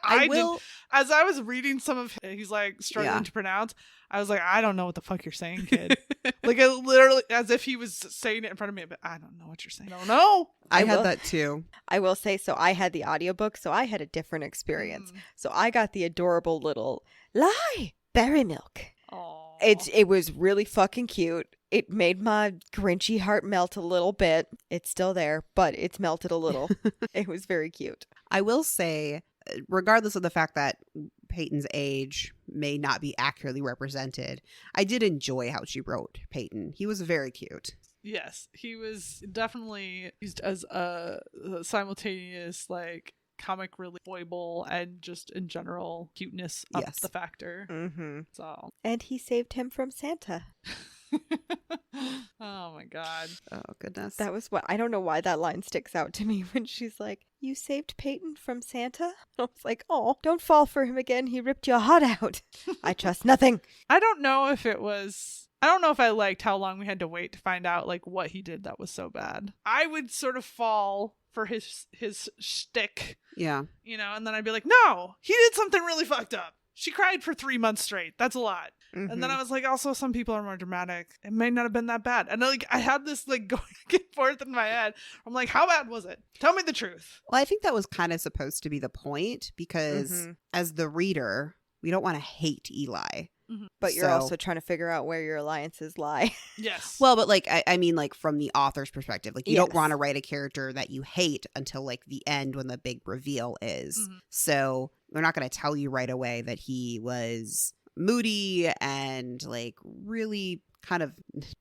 [SPEAKER 1] I
[SPEAKER 3] did-
[SPEAKER 1] will.
[SPEAKER 3] As I was reading some of he's like struggling
[SPEAKER 1] Yeah.
[SPEAKER 3] to pronounce, I was like, I don't know what the fuck you're saying, kid. Like, it literally, as if he was saying it in front of me, but I don't know what you're saying. I don't know.
[SPEAKER 1] I
[SPEAKER 2] I
[SPEAKER 1] had
[SPEAKER 2] will-
[SPEAKER 1] that too.
[SPEAKER 2] I will say, so I had the audiobook, so I had a different experience. So I got the adorable little lie, berry milk.
[SPEAKER 3] Oh,
[SPEAKER 2] It was really fucking cute. It made my Grinchy heart melt a little bit. It's still there, but it's melted a little. It was very cute.
[SPEAKER 1] I will say, regardless of the fact that Peyton's age may not be accurately represented, I did enjoy how she wrote Peyton. He was very cute.
[SPEAKER 3] yes, he was definitely used as a simultaneous like comic relief foible and just in general cuteness up
[SPEAKER 1] Yes.
[SPEAKER 3] the factor.
[SPEAKER 2] Mm-hmm.
[SPEAKER 3] So,
[SPEAKER 2] And he saved him from Santa.
[SPEAKER 3] oh my god.
[SPEAKER 1] Oh, goodness.
[SPEAKER 2] That was what I don't know why that line sticks out to me when she's like, "You saved Peyton from Santa?" I was like, "Oh, don't fall for him again. He ripped your heart out." I trust nothing.
[SPEAKER 3] I don't know if I liked how long we had to wait to find out like what he did that was so bad. I would sort of fall for his shtick,
[SPEAKER 1] Yeah.
[SPEAKER 3] you know, and then I'd be like, no, he did something really fucked up. She cried for 3 months straight. That's a lot. And then I was like, also, some people are more dramatic. It may not have been that bad. And like, I had this like going back and forth in my head. I'm like, how bad was it? Tell me the truth.
[SPEAKER 1] Well, I think that was kind of supposed to be the point because
[SPEAKER 2] Mhm.
[SPEAKER 1] as the reader, we don't want to hate Eli.
[SPEAKER 2] But you're
[SPEAKER 1] So-
[SPEAKER 2] also trying to figure out where your alliances lie.
[SPEAKER 3] Yes.
[SPEAKER 1] Well, but like, I mean, like from the author's perspective, like you don't
[SPEAKER 2] Yes.
[SPEAKER 1] want to write a character that you hate until like the end when the big reveal is.
[SPEAKER 3] Mhm.
[SPEAKER 1] So they're not going to tell you right away that he was moody and like really kind of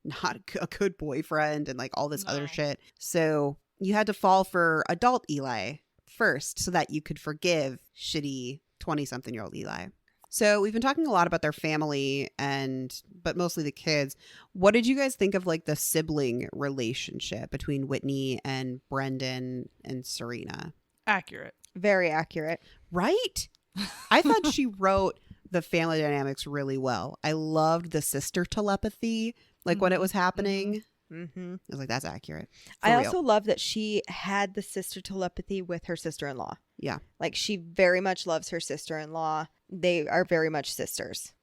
[SPEAKER 1] not a good boyfriend and like all this other
[SPEAKER 3] No.
[SPEAKER 1] shit. So you had to fall for adult Eli first so that you could forgive shitty 20-something-year-old Eli. So we've been talking a lot about their family but mostly the kids. What did you guys think of like the sibling relationship between Whitney and Brendan and Serena?
[SPEAKER 3] Accurate.
[SPEAKER 2] Very accurate.
[SPEAKER 1] Right? I thought she wrote the family dynamics really well. I loved the sister telepathy, like when it was happening.
[SPEAKER 2] Mm-hmm.
[SPEAKER 1] I was like, that's accurate. For
[SPEAKER 2] I
[SPEAKER 1] real.
[SPEAKER 2] also love that she had the sister telepathy with her sister-in-law.
[SPEAKER 1] Yeah.
[SPEAKER 2] Like, she very much loves her sister-in-law. They are very much sisters.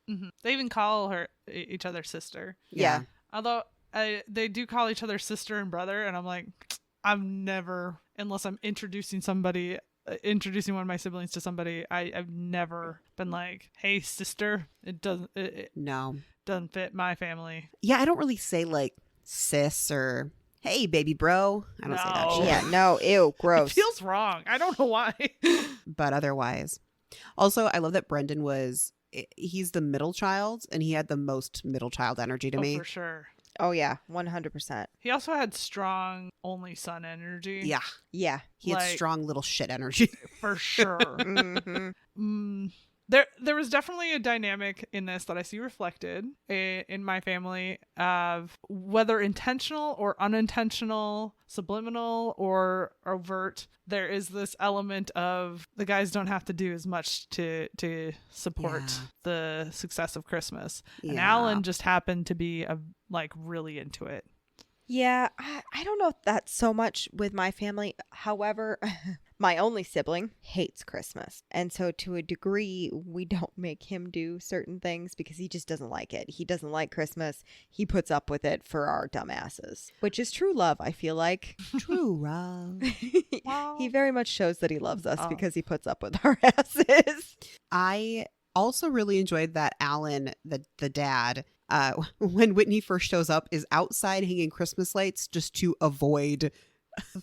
[SPEAKER 3] They even call her each other sister.
[SPEAKER 1] Yeah.
[SPEAKER 3] Although they do call each other sister and brother, and I'm like, I've never, unless I'm introducing one of my siblings to somebody, I've never been like, "Hey, sister." It
[SPEAKER 1] No.
[SPEAKER 3] doesn't fit my family.
[SPEAKER 1] Yeah, I don't really say like sis or hey, baby bro. I don't say that
[SPEAKER 3] No.
[SPEAKER 1] shit.
[SPEAKER 2] Yeah, no, ew,
[SPEAKER 3] It
[SPEAKER 2] gross.
[SPEAKER 3] feels wrong. I don't know why.
[SPEAKER 1] But otherwise. Also, I love that Brendan he's the middle child and he had the most middle child energy to me.
[SPEAKER 3] For sure.
[SPEAKER 2] Oh, yeah, 100%.
[SPEAKER 3] He also had strong only son energy.
[SPEAKER 1] Yeah.
[SPEAKER 2] Yeah.
[SPEAKER 1] He had
[SPEAKER 3] Like-
[SPEAKER 1] strong little shit energy.
[SPEAKER 3] For sure.
[SPEAKER 2] Mm-hmm.
[SPEAKER 3] There was definitely a dynamic in this that I see reflected in my family of whether intentional or unintentional, subliminal or overt. There is this element of the guys don't have to do as much to support
[SPEAKER 1] Yeah.
[SPEAKER 3] the success of Christmas, and
[SPEAKER 1] Yeah.
[SPEAKER 3] Alan just happened to be like really into it.
[SPEAKER 2] Yeah, I don't know if that's so much with my family. However, my only sibling hates Christmas. And so to a degree, we don't make him do certain things because he just doesn't like it. He doesn't like Christmas. He puts up with it for our dumbasses, which is true love, I feel like.
[SPEAKER 1] True, Rob.
[SPEAKER 3] Wow.
[SPEAKER 2] He very much shows that he loves us
[SPEAKER 3] Oh.
[SPEAKER 2] because he puts up with our asses.
[SPEAKER 1] I also really enjoyed that Alan, the dad, when Whitney first shows up, is outside hanging Christmas lights just to avoid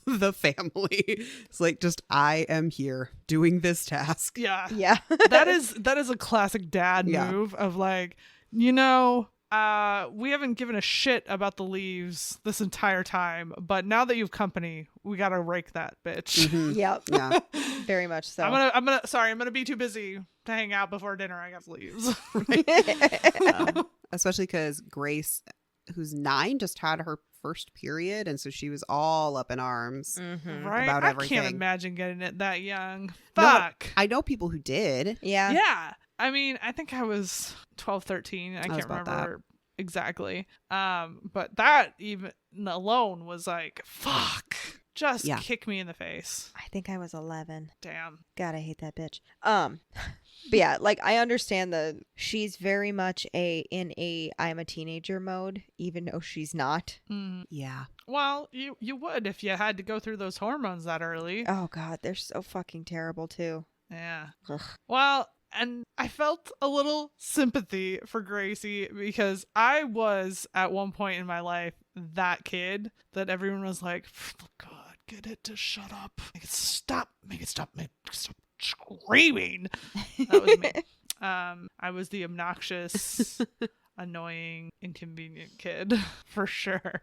[SPEAKER 1] the family. It's like, just, I am here doing this task.
[SPEAKER 3] Yeah.
[SPEAKER 2] Yeah.
[SPEAKER 3] that is a classic dad
[SPEAKER 1] Yeah.
[SPEAKER 3] move of like, we haven't given a shit about the leaves this entire time, but now that you've company, we gotta rake that bitch.
[SPEAKER 1] Mhm.
[SPEAKER 2] Yep.
[SPEAKER 1] Yeah.
[SPEAKER 2] Very much so.
[SPEAKER 3] I'm gonna be too busy to hang out before dinner. I got leaves.
[SPEAKER 1] Especially because Grace, who's 9, just had her first period, and so she was all up in arms.
[SPEAKER 2] Mhm.
[SPEAKER 3] Right?
[SPEAKER 1] About
[SPEAKER 3] I
[SPEAKER 1] everything.
[SPEAKER 3] can't imagine getting it that young.
[SPEAKER 1] No,
[SPEAKER 3] Fuck.
[SPEAKER 1] I know people who did.
[SPEAKER 2] Yeah.
[SPEAKER 3] Yeah. I mean, I think I was 12, 13. I
[SPEAKER 1] was
[SPEAKER 3] can't
[SPEAKER 1] about
[SPEAKER 3] remember exactly. But that even alone was like, fuck. Just
[SPEAKER 1] Yeah.
[SPEAKER 3] kick me in the face.
[SPEAKER 2] I think I was 11.
[SPEAKER 3] Damn.
[SPEAKER 2] God, I hate that bitch. But yeah, like I understand she's very much in a I'm a teenager mode, even though she's not.
[SPEAKER 3] Mm.
[SPEAKER 1] Yeah.
[SPEAKER 3] Well, you would if you had to go through those hormones that early.
[SPEAKER 2] Oh God, they're so fucking terrible too.
[SPEAKER 3] Yeah.
[SPEAKER 2] Ugh.
[SPEAKER 3] Well, and I felt a little sympathy for Gracie because I was at one point in my life that kid that everyone was like, God, get it to shut up. Make it stop screaming. That was me. I was the obnoxious, annoying, inconvenient kid for sure.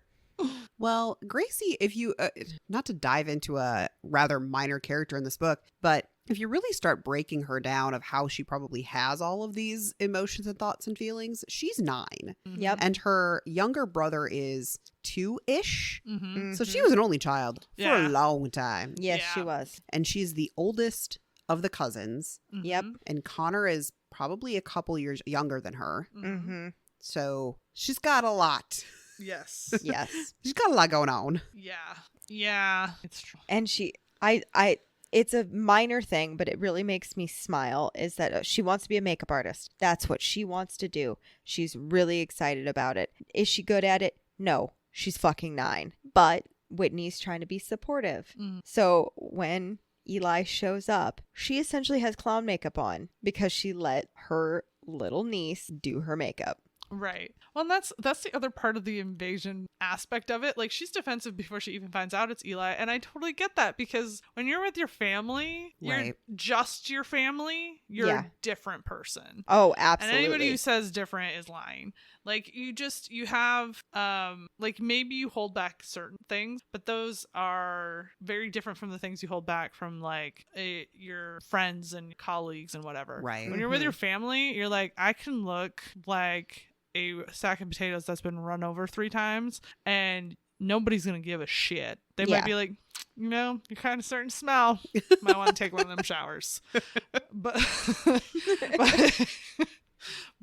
[SPEAKER 1] Well, Gracie, if you, not to dive into a rather minor character in this book, but if you really start breaking her down of how she probably has all of these emotions and thoughts and feelings, she's 9.
[SPEAKER 2] Yep.
[SPEAKER 1] And her younger brother is 2-ish.
[SPEAKER 3] Mm-hmm.
[SPEAKER 1] So she was an only child for
[SPEAKER 3] Yeah.
[SPEAKER 1] a long time.
[SPEAKER 2] Yes,
[SPEAKER 3] Yeah.
[SPEAKER 2] she was.
[SPEAKER 1] And she's the oldest of the cousins.
[SPEAKER 2] Yep.
[SPEAKER 1] And Connor is probably a couple years younger than her.
[SPEAKER 2] Mm-hmm.
[SPEAKER 1] So she's got a lot.
[SPEAKER 3] Yes.
[SPEAKER 2] Yes.
[SPEAKER 1] She's got a lot going on.
[SPEAKER 3] Yeah. Yeah. It's true.
[SPEAKER 2] And it's a minor thing, but it really makes me smile, is that she wants to be a makeup artist. That's what she wants to do. She's really excited about it. Is she good at it? No. She's fucking 9. But Whitney's trying to be supportive.
[SPEAKER 3] Mm.
[SPEAKER 2] So when Eli shows up, she essentially has clown makeup on because she let her little niece do her makeup.
[SPEAKER 3] Right. Well, and that's the other part of the invasion aspect of it. Like, she's defensive before she even finds out it's Eli, and I totally get that because when you're with your family, you're
[SPEAKER 1] Right.
[SPEAKER 3] just your family. You're
[SPEAKER 2] Yeah.
[SPEAKER 3] a different person.
[SPEAKER 2] Oh,
[SPEAKER 3] And
[SPEAKER 2] absolutely.
[SPEAKER 3] anybody who says different is lying. Like, you have like, maybe you hold back certain things, but those are very different from the things you hold back from like your friends and colleagues and whatever.
[SPEAKER 1] Right.
[SPEAKER 3] When you're with your family, you're like, I can look like a sack of potatoes that's been run over 3 times and nobody's gonna give a shit. They
[SPEAKER 2] Yeah.
[SPEAKER 3] might be like, you're kind of starting to smell. Might want to take one of them showers. but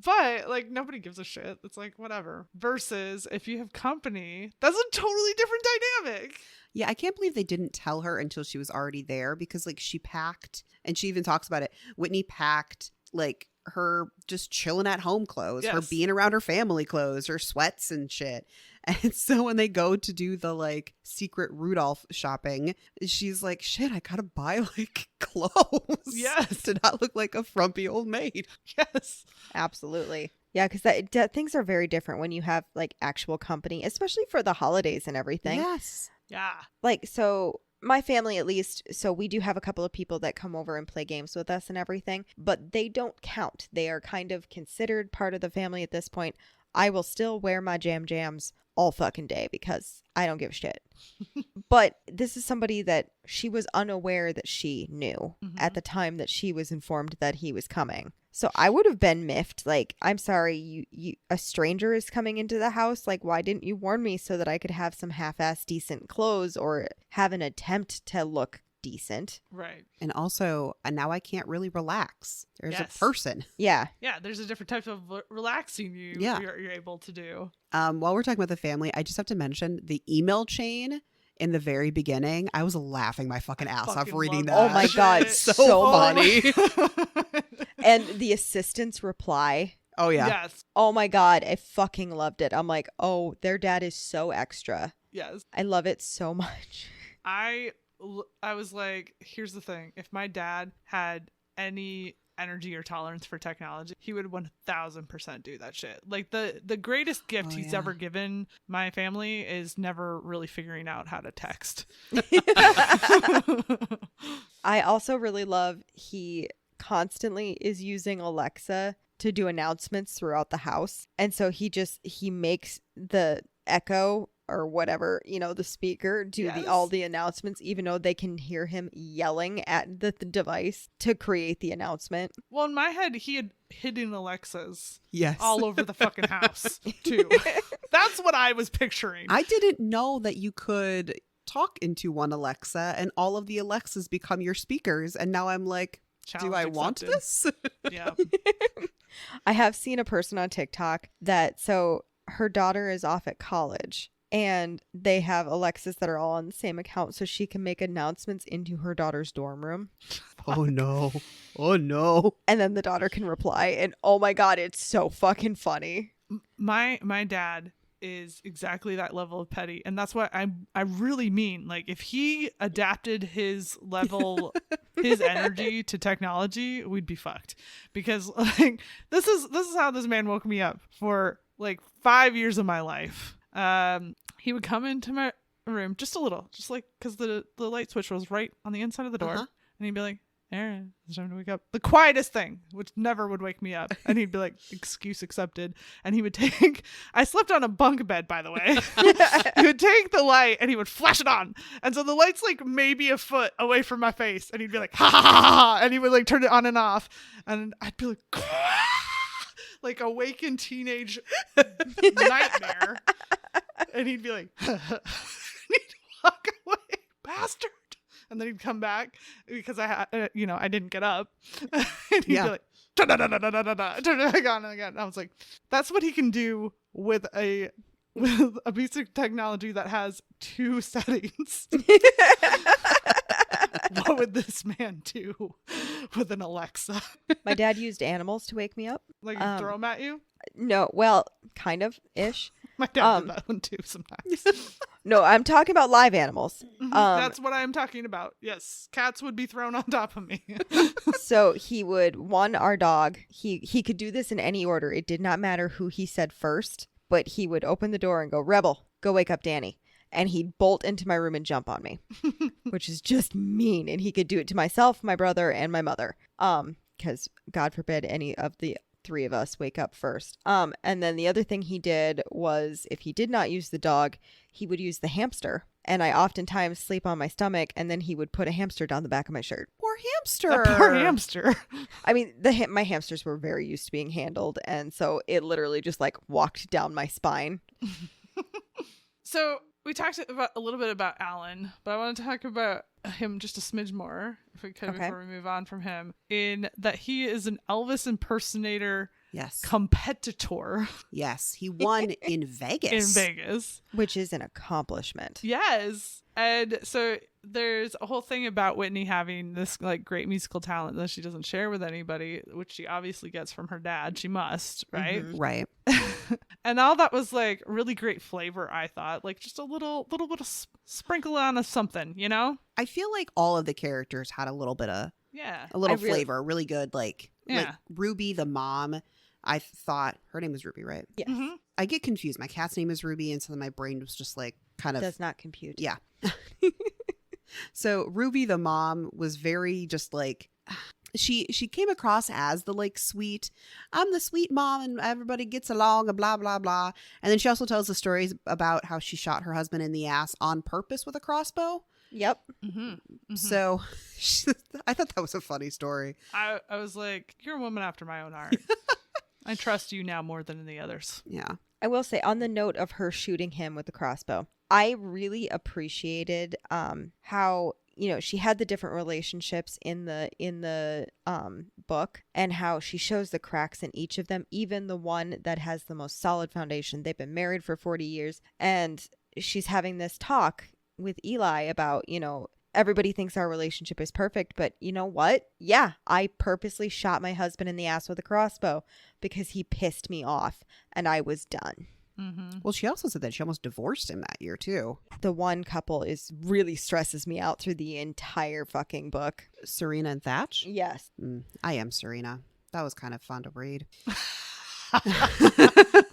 [SPEAKER 3] But like, nobody gives a shit. It's like, whatever. Versus if you have company, that's a totally different dynamic.
[SPEAKER 1] Yeah, I can't believe they didn't tell her until she was already there because, like, she packed, and she even talks about it. Whitney packed, like, her just chilling at home clothes, her
[SPEAKER 3] Yes.
[SPEAKER 1] being around her family clothes, her sweats and shit. And so when they go to do the, like, secret Rudolph shopping, she's like, shit, I gotta buy, like, clothes.
[SPEAKER 3] Yes.
[SPEAKER 1] To not look like a frumpy old maid.
[SPEAKER 3] Yes.
[SPEAKER 2] Absolutely. Yeah, because things are very different when you have like actual company, especially for the holidays and everything.
[SPEAKER 1] Yes.
[SPEAKER 3] Yeah.
[SPEAKER 2] Like, so my family, at least, so we do have a couple of people that come over and play games with us and everything, but they don't count. They are kind of considered part of the family at this point. I will still wear my jams all fucking day because I don't give a shit. But this is somebody that she was unaware that she knew at the time that she was informed that he was coming. So I would have been miffed. Like, I'm sorry, you a stranger is coming into the house. Like, why didn't you warn me so that I could have some half-ass decent clothes or have an attempt to look decent?
[SPEAKER 3] Right.
[SPEAKER 1] And also, now I can't really relax. There's
[SPEAKER 3] Yes.
[SPEAKER 1] a person.
[SPEAKER 2] Yeah.
[SPEAKER 3] Yeah. There's a different type of relaxing
[SPEAKER 1] Yeah.
[SPEAKER 3] you're able to do.
[SPEAKER 1] While we're talking about the family, I just have to mention the email chain in the very beginning. I was laughing my fucking ass off
[SPEAKER 3] Fucking
[SPEAKER 1] reading
[SPEAKER 3] love
[SPEAKER 1] that.
[SPEAKER 2] Oh my God,
[SPEAKER 3] shit.
[SPEAKER 2] so
[SPEAKER 1] funny.
[SPEAKER 2] And the assistant's reply.
[SPEAKER 1] Oh yeah.
[SPEAKER 3] Yes.
[SPEAKER 2] Oh my God, I fucking loved it. I'm like, oh, their dad is so extra.
[SPEAKER 3] Yes.
[SPEAKER 2] I love it so much.
[SPEAKER 3] I was like, here's the thing. If my dad had any energy or tolerance for technology, he would 1000% do that shit. Like the greatest gift he's ever given my family is never really figuring out how to text.
[SPEAKER 2] I also really love he constantly is using Alexa to do announcements throughout the house. And so he makes the Echo or whatever, the speaker do all the announcements, even though they can hear him yelling at the device to create the announcement.
[SPEAKER 3] Well, in my head, he had hidden Alexas
[SPEAKER 1] Yes.
[SPEAKER 3] all over the fucking house, too. That's what I was picturing.
[SPEAKER 1] I didn't know that you could talk into one Alexa and all of the Alexas become your speakers. And now I'm like,
[SPEAKER 3] Challenge
[SPEAKER 1] do I want
[SPEAKER 3] accepted.
[SPEAKER 1] this?
[SPEAKER 3] Yeah.
[SPEAKER 2] I have seen a person on TikTok so her daughter is off at college. And they have Alexas that are all on the same account so she can make announcements into her daughter's dorm room.
[SPEAKER 1] Oh, no. Oh, no.
[SPEAKER 2] And then the daughter can reply. And oh my God, it's so fucking funny.
[SPEAKER 3] My dad is exactly that level of petty. And that's what I really mean. Like, if he adapted his level, his energy to technology, we'd be fucked. Because like this is how this man woke me up for like 5 years of my life. He would come into my room just a little, just like, because the light switch was right on the inside of the door. And he'd be like, Aaron, it's time to wake up. The quietest thing, which never would wake me up. And he'd be like, excuse accepted. And he would I slept on a bunk bed, by the way. He would take the light and he would flash it on. And so the light's like maybe a foot away from my face. And he'd be like, ha ha ha ha. And he would like turn it on and off. And I'd be like awakened teenage nightmare. And he'd be like, and he'd walk away, bastard. And then he'd come back because I didn't get up. And he'd be like, turn it back on again. I was like, that's what he can do with a piece of technology that has 2 settings. What would this man do with an Alexa?
[SPEAKER 2] My dad used animals to wake me up.
[SPEAKER 3] Like throw them at you?
[SPEAKER 2] No, well, kind of ish.
[SPEAKER 3] My dad did that one too sometimes.
[SPEAKER 2] No, I'm talking about live animals.
[SPEAKER 3] That's what I'm talking about. Yes, cats would be thrown on top of me.
[SPEAKER 2] So he would, our dog, he could do this in any order. It did not matter who he said first, but he would open the door and go, Rebel, go wake up Danny. And he'd bolt into my room and jump on me, which is just mean. And he could do it to myself, my brother, and my mother. Because God forbid any of the 3 of us wake up first. And then the other thing he did was, if he did not use the dog, he would use the hamster. And I oftentimes sleep on my stomach, and then he would put a hamster down the back of my shirt.
[SPEAKER 1] Poor hamster.
[SPEAKER 3] A poor hamster.
[SPEAKER 2] I mean, my hamsters were very used to being handled, and so it literally just like walked down my spine.
[SPEAKER 3] So we talked a little bit about Alan, but I want to talk about him just a smidge more, if we could, before we move on from him, in that he is an Elvis impersonator.
[SPEAKER 1] Yes.
[SPEAKER 3] Competitor.
[SPEAKER 1] Yes. He won in Vegas.
[SPEAKER 2] Which is an accomplishment.
[SPEAKER 3] Yes. And so there's a whole thing about Whitney having this like great musical talent that she doesn't share with anybody, which she obviously gets from her dad. She must, right?
[SPEAKER 1] Mm-hmm. Right.
[SPEAKER 3] And all that was like really great flavor, I thought. Like just a little bit of sprinkle on of something, you know?
[SPEAKER 1] I feel like all of the characters had a little bit of flavor, really good. Like Ruby, the mom. I thought her name was Ruby, right?
[SPEAKER 2] Yeah.
[SPEAKER 3] Mm-hmm.
[SPEAKER 1] I get confused. My cat's name is Ruby, and so then my brain was just like kind of
[SPEAKER 2] does not compute.
[SPEAKER 1] Yeah. So Ruby, the mom, was very just like she came across as the like sweet, I'm the sweet mom and everybody gets along and blah blah blah. And then she also tells the stories about how she shot her husband in the ass on purpose with a crossbow.
[SPEAKER 2] Yep.
[SPEAKER 3] Mm-hmm. Mm-hmm.
[SPEAKER 1] So I thought that was a funny story.
[SPEAKER 3] I was like, you're a woman after my own heart. I trust you now more than the others.
[SPEAKER 1] Yeah.
[SPEAKER 2] I will say, on the note of her shooting him with the crossbow, I really appreciated how, she had the different relationships in the book, and how she shows the cracks in each of them, even the one that has the most solid foundation. They've been married for 40 years, and she's having this talk with Eli about, everybody thinks our relationship is perfect, but you know what? Yeah, I purposely shot my husband in the ass with a crossbow because he pissed me off and I was done.
[SPEAKER 3] Mm-hmm.
[SPEAKER 1] Well, she also said that she almost divorced him that year too.
[SPEAKER 2] The one couple is really stresses me out through the entire fucking book.
[SPEAKER 1] Serena and Thatch.
[SPEAKER 2] Yes.
[SPEAKER 1] I am Serena. That was kind of fun to read. I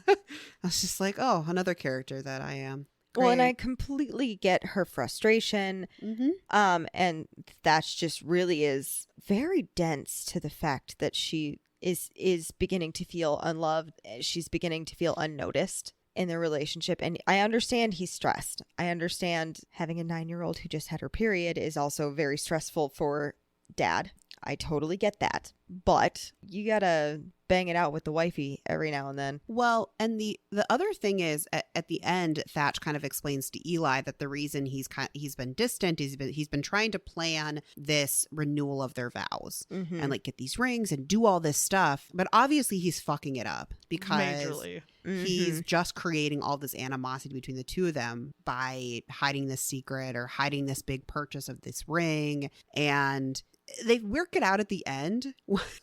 [SPEAKER 1] was just like, oh, another character that I am.
[SPEAKER 2] Well, and
[SPEAKER 1] Great.
[SPEAKER 2] I completely get her frustration.
[SPEAKER 1] Mm-hmm.
[SPEAKER 2] And that's just really is very dense to the fact that she is beginning to feel unloved. She's beginning to feel unnoticed in their relationship. And I understand he's stressed. I understand having a 9-year-old who just had her period is also very stressful for dad. I totally get that. But you gotta bang it out with the wifey every now and then.
[SPEAKER 1] Well, and the other thing is at the end, Thatch kind of explains to Eli that the reason he's been distant, he's been trying to plan this renewal of their vows and like get these rings and do all this stuff, but obviously he's fucking it up because
[SPEAKER 3] Majorly.
[SPEAKER 1] he's just creating all this animosity between the two of them by hiding this secret or hiding this big purchase of this ring. And they work it out at the end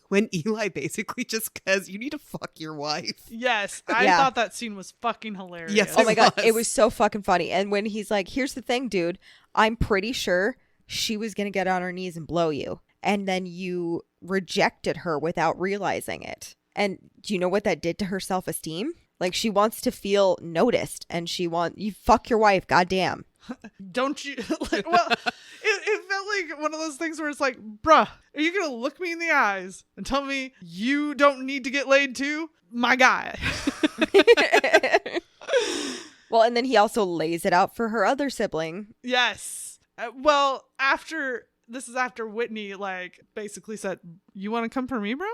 [SPEAKER 1] when Eli basically just goes, you need to fuck your wife.
[SPEAKER 3] Yes, I
[SPEAKER 2] Yeah.
[SPEAKER 3] thought that scene was fucking hilarious.
[SPEAKER 1] Yes,
[SPEAKER 2] Oh my God,
[SPEAKER 1] was.
[SPEAKER 2] it was so fucking funny. And when he's like, here's the thing, dude, I'm pretty sure she was going to get on her knees and blow you. And then you rejected her without realizing it. And do you know what that did to her self-esteem? Like, she wants to feel noticed and you fuck your wife, goddamn.
[SPEAKER 3] Don't you? Like, well, it felt like one of those things where it's like, bruh, are you gonna look me in the eyes and tell me you don't need to get laid too, my guy?
[SPEAKER 2] Well, and then he also lays it out for her other sibling.
[SPEAKER 3] Yes. Well, after Whitney like basically said, "You want to come for me, bro?"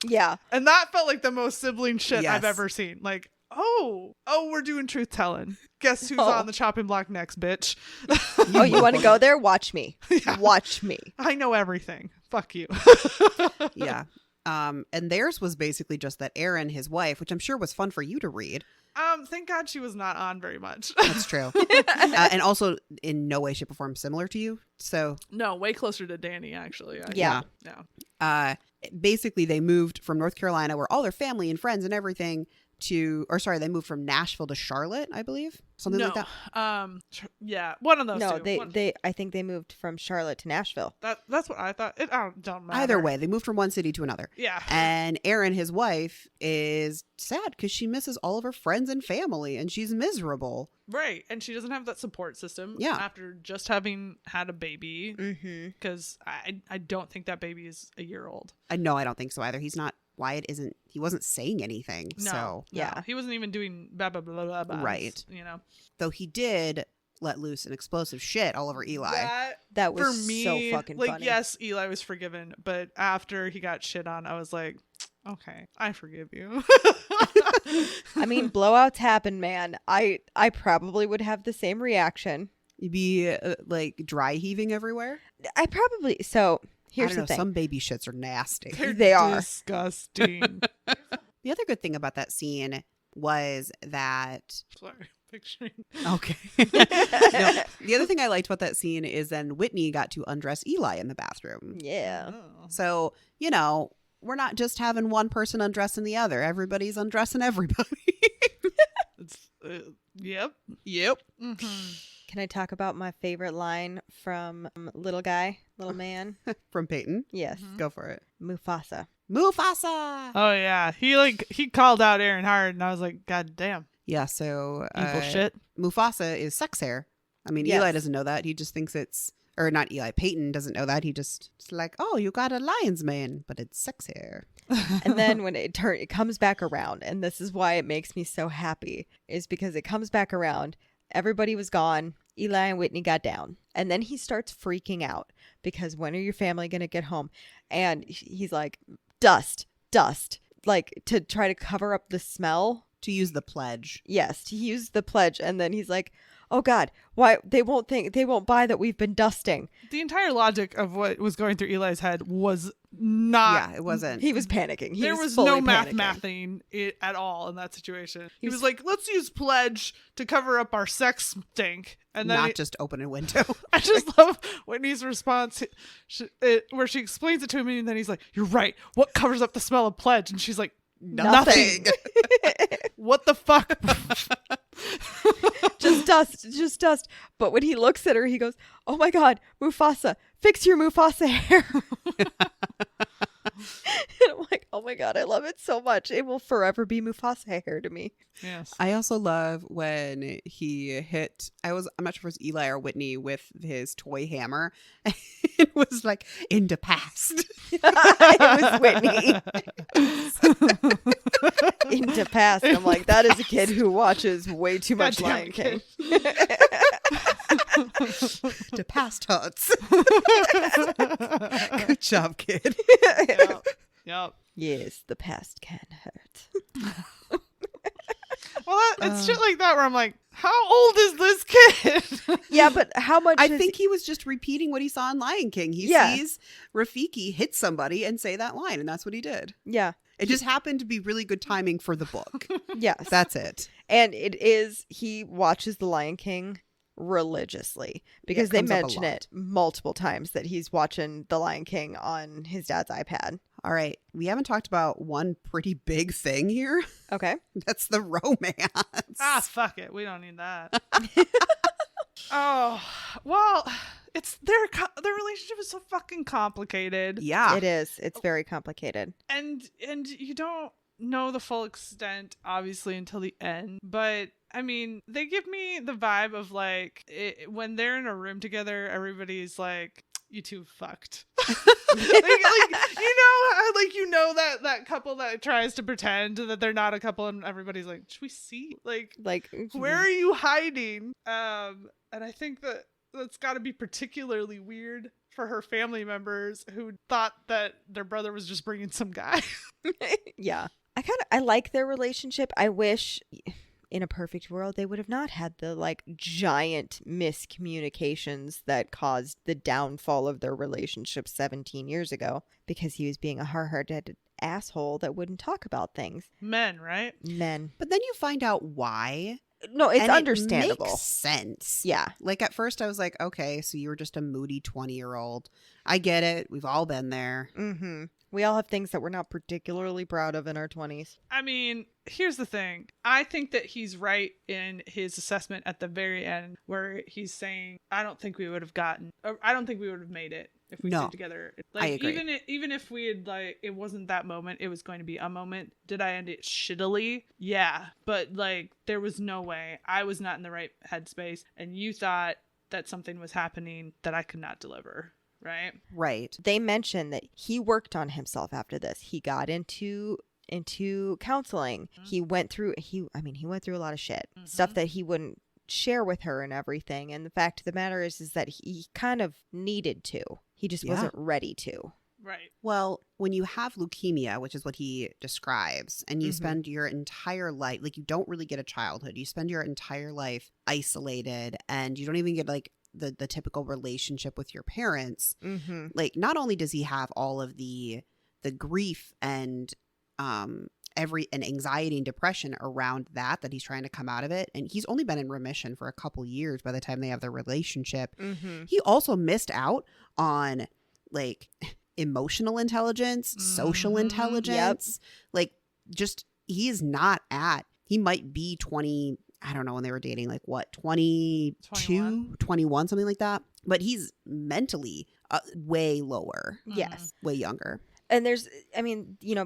[SPEAKER 2] Yeah.
[SPEAKER 3] And that felt like the most sibling shit
[SPEAKER 1] Yes.
[SPEAKER 3] I've ever seen. Like, oh, we're doing truth telling. Guess who's
[SPEAKER 2] Oh.
[SPEAKER 3] on the chopping block next, bitch?
[SPEAKER 2] Oh, you want to go there? Watch me.
[SPEAKER 3] Yeah.
[SPEAKER 2] Watch me.
[SPEAKER 3] I know everything. Fuck you.
[SPEAKER 1] Yeah. And theirs was basically just that Aaron, his wife, which I'm sure was fun for you to read.
[SPEAKER 3] Thank God she was not on very much.
[SPEAKER 1] That's true. And also in no way, shape, or form similar to you. So
[SPEAKER 3] No, way closer to Danny, actually.
[SPEAKER 2] Yeah.
[SPEAKER 3] Yeah.
[SPEAKER 1] basically they moved from North Carolina where all their family and friends and everything they moved from Nashville to Charlotte, I believe. Something like that.
[SPEAKER 3] Yeah, one of those
[SPEAKER 2] No,
[SPEAKER 3] two.
[SPEAKER 2] I think they moved from Charlotte to Nashville.
[SPEAKER 3] That's what I thought. It don't matter.
[SPEAKER 1] Either way, they moved from one city to another.
[SPEAKER 3] Yeah.
[SPEAKER 1] And Erin, his wife, is sad because she misses all of her friends and family and she's miserable.
[SPEAKER 3] Right. And she doesn't have that support system.
[SPEAKER 1] Yeah.
[SPEAKER 3] After just having had a baby.
[SPEAKER 2] Mm-hmm.
[SPEAKER 3] Because I don't think that baby is a year old.
[SPEAKER 1] No, I don't think so either. Wyatt he wasn't saying anything.
[SPEAKER 3] No.
[SPEAKER 1] So,
[SPEAKER 2] Yeah.
[SPEAKER 3] No. He wasn't even doing blah, blah, blah, blah, blah.
[SPEAKER 1] Right.
[SPEAKER 3] You know.
[SPEAKER 1] though he did let loose an explosive shit all over Eli.
[SPEAKER 2] That was
[SPEAKER 3] for me,
[SPEAKER 2] so fucking
[SPEAKER 3] like,
[SPEAKER 2] funny.
[SPEAKER 3] yes, Eli was forgiven, but after he got shit on, I was like, okay, I forgive you.
[SPEAKER 2] I mean, blowouts happen, man. I probably would have the same reaction.
[SPEAKER 1] You'd be like dry heaving everywhere.
[SPEAKER 2] So
[SPEAKER 1] I
[SPEAKER 2] here's
[SPEAKER 1] don't
[SPEAKER 2] the
[SPEAKER 1] know.
[SPEAKER 2] thing.
[SPEAKER 1] Some baby shits are nasty.
[SPEAKER 2] They are.
[SPEAKER 3] disgusting.
[SPEAKER 1] The other good thing about that scene was that
[SPEAKER 3] Sorry, picturing.
[SPEAKER 1] okay. No, the other thing I liked about that scene is then Whitney got to undress Eli in the bathroom.
[SPEAKER 2] Yeah.
[SPEAKER 3] Oh.
[SPEAKER 1] So, we're not just having one person undressing the other. Everybody's undressing everybody.
[SPEAKER 3] It's, yep.
[SPEAKER 1] Yep.
[SPEAKER 3] Mm-hmm.
[SPEAKER 2] Can I talk about my favorite line from Little Man?
[SPEAKER 1] From Peyton.
[SPEAKER 2] Yes.
[SPEAKER 3] Mhm.
[SPEAKER 1] Go for it.
[SPEAKER 2] Mufasa.
[SPEAKER 1] Mufasa.
[SPEAKER 3] Oh yeah, he called out Aaron hard, and I was like, God damn,
[SPEAKER 1] Yeah, so
[SPEAKER 3] evil shit.
[SPEAKER 1] Mufasa is sex hair. I mean,
[SPEAKER 2] Yes.
[SPEAKER 1] Eli doesn't know that. He just thinks or not Eli, Peyton doesn't know that. It's like, oh, you got a lion's mane, but it's sex hair.
[SPEAKER 2] And then when it comes back around, and this is why it makes me so happy, is because it comes back around. Everybody was gone. Eli and Whitney got down. And then he starts freaking out because when are your family going to get home? And he's like, dust, like to try to cover up the smell.
[SPEAKER 1] To use the pledge.
[SPEAKER 2] Yes, he used the pledge. And then he's like, oh God, why they won't buy that we've been dusting.
[SPEAKER 3] The entire logic of what was going through Eli's head was not.
[SPEAKER 1] Yeah, it wasn't.
[SPEAKER 2] He was panicking.
[SPEAKER 3] There was
[SPEAKER 2] fully
[SPEAKER 3] no
[SPEAKER 2] panicking.
[SPEAKER 3] mathing it at all in that situation. He
[SPEAKER 2] was-
[SPEAKER 3] was like, "Let's use pledge to cover up our sex stink," and then
[SPEAKER 1] not just open a window.
[SPEAKER 3] I just love Whitney's response, where she explains it to him, and then he's like, "You're right. What covers up the smell of pledge?" And she's like, "Nothing." What the fuck?
[SPEAKER 2] just dust. But when he looks at her, he goes, "Oh my God, Mufasa, fix your Mufasa hair." And I'm like, oh my God, I love it so much. It will forever be Mufasa hair to me.
[SPEAKER 3] Yes.
[SPEAKER 1] I also love when he hit, I'm not sure if it was Eli or Whitney with his toy hammer. It was like, into past.
[SPEAKER 2] It was Whitney. Into past. I'm like, that is a kid who watches way too much
[SPEAKER 3] Goddamn
[SPEAKER 2] Lion King.
[SPEAKER 1] To past huts. Good job, kid.
[SPEAKER 3] Yep.
[SPEAKER 2] Yes, the past can hurt.
[SPEAKER 3] Well, it's shit like that where I'm like, how old is this kid?
[SPEAKER 2] Yeah, but how much
[SPEAKER 1] I think he was just repeating what he saw in Lion King. He sees Rafiki hit somebody and say that line, and that's what he did.
[SPEAKER 2] Yeah.
[SPEAKER 1] It just happened to be really good timing for the book.
[SPEAKER 2] Yes.
[SPEAKER 1] That's it.
[SPEAKER 2] And he watches The Lion King religiously because they mention it multiple times that he's watching The Lion King on his dad's iPad.
[SPEAKER 1] All right. We haven't talked about one pretty big thing here.
[SPEAKER 2] Okay.
[SPEAKER 1] That's the romance.
[SPEAKER 3] Fuck it. We don't need that. Oh, well, it's their relationship is so fucking complicated.
[SPEAKER 1] Yeah.
[SPEAKER 2] It is. It's very complicated.
[SPEAKER 3] And you don't know the full extent, obviously, until the end. But I mean, they give me the vibe of like when they're in a room together, everybody's like, "You two fucked." that couple that tries to pretend that they're not a couple, and everybody's like, "Should we see? Like, where are you hiding?" And I think that's got to be particularly weird for her family members who thought that their brother was just bringing some guy.
[SPEAKER 2] Yeah. I like their relationship. I wish in a perfect world they would have not had the like giant miscommunications that caused the downfall of their relationship 17 years ago because he was being a hard-headed asshole that wouldn't talk about things.
[SPEAKER 3] Men, right?
[SPEAKER 2] Men.
[SPEAKER 1] But then you find out why.
[SPEAKER 2] No, it's
[SPEAKER 1] and
[SPEAKER 2] understandable.
[SPEAKER 1] It makes sense.
[SPEAKER 2] Yeah.
[SPEAKER 1] Like at first I was like, okay, so you were just a moody 20-year-old. I get it. We've all been there.
[SPEAKER 2] Mm-hmm. We all have things that we're not particularly proud of in our 20s.
[SPEAKER 3] I mean, here's the thing. I think that he's right in his assessment at the very end where he's saying, I don't think we would have made it if we stayed together. Like,
[SPEAKER 1] I agree.
[SPEAKER 3] Even if we had, like, it wasn't that moment, it was going to be a moment. Did I end it shittily? Yeah. But, like, there was no way. I was not in the right headspace. And you thought that something was happening that I could not deliver. Right.
[SPEAKER 2] They mentioned that he worked on himself after this. He got into counseling.
[SPEAKER 3] Mm-hmm.
[SPEAKER 2] He went through a lot of shit. Mm-hmm. Stuff that he wouldn't share with her and everything. And the fact of the matter is that he kind of needed to. He just wasn't ready to.
[SPEAKER 3] Right.
[SPEAKER 1] Well, when you have leukemia, which is what he describes, and you spend your entire life, like you don't really get a childhood. You spend your entire life isolated and you don't even get like the typical relationship with your parents.
[SPEAKER 2] Mm-hmm.
[SPEAKER 1] Like not only does he have all of the grief and anxiety and depression around that he's trying to come out of it, and he's only been in remission for a couple years by the time they have their relationship.
[SPEAKER 2] Mm-hmm.
[SPEAKER 1] He also missed out on like emotional intelligence, social intelligence. Like just he might be 20, I don't know when they were dating, like what, 22, 21, something like that. But he's mentally way lower.
[SPEAKER 2] Yes.
[SPEAKER 1] Way younger.
[SPEAKER 2] And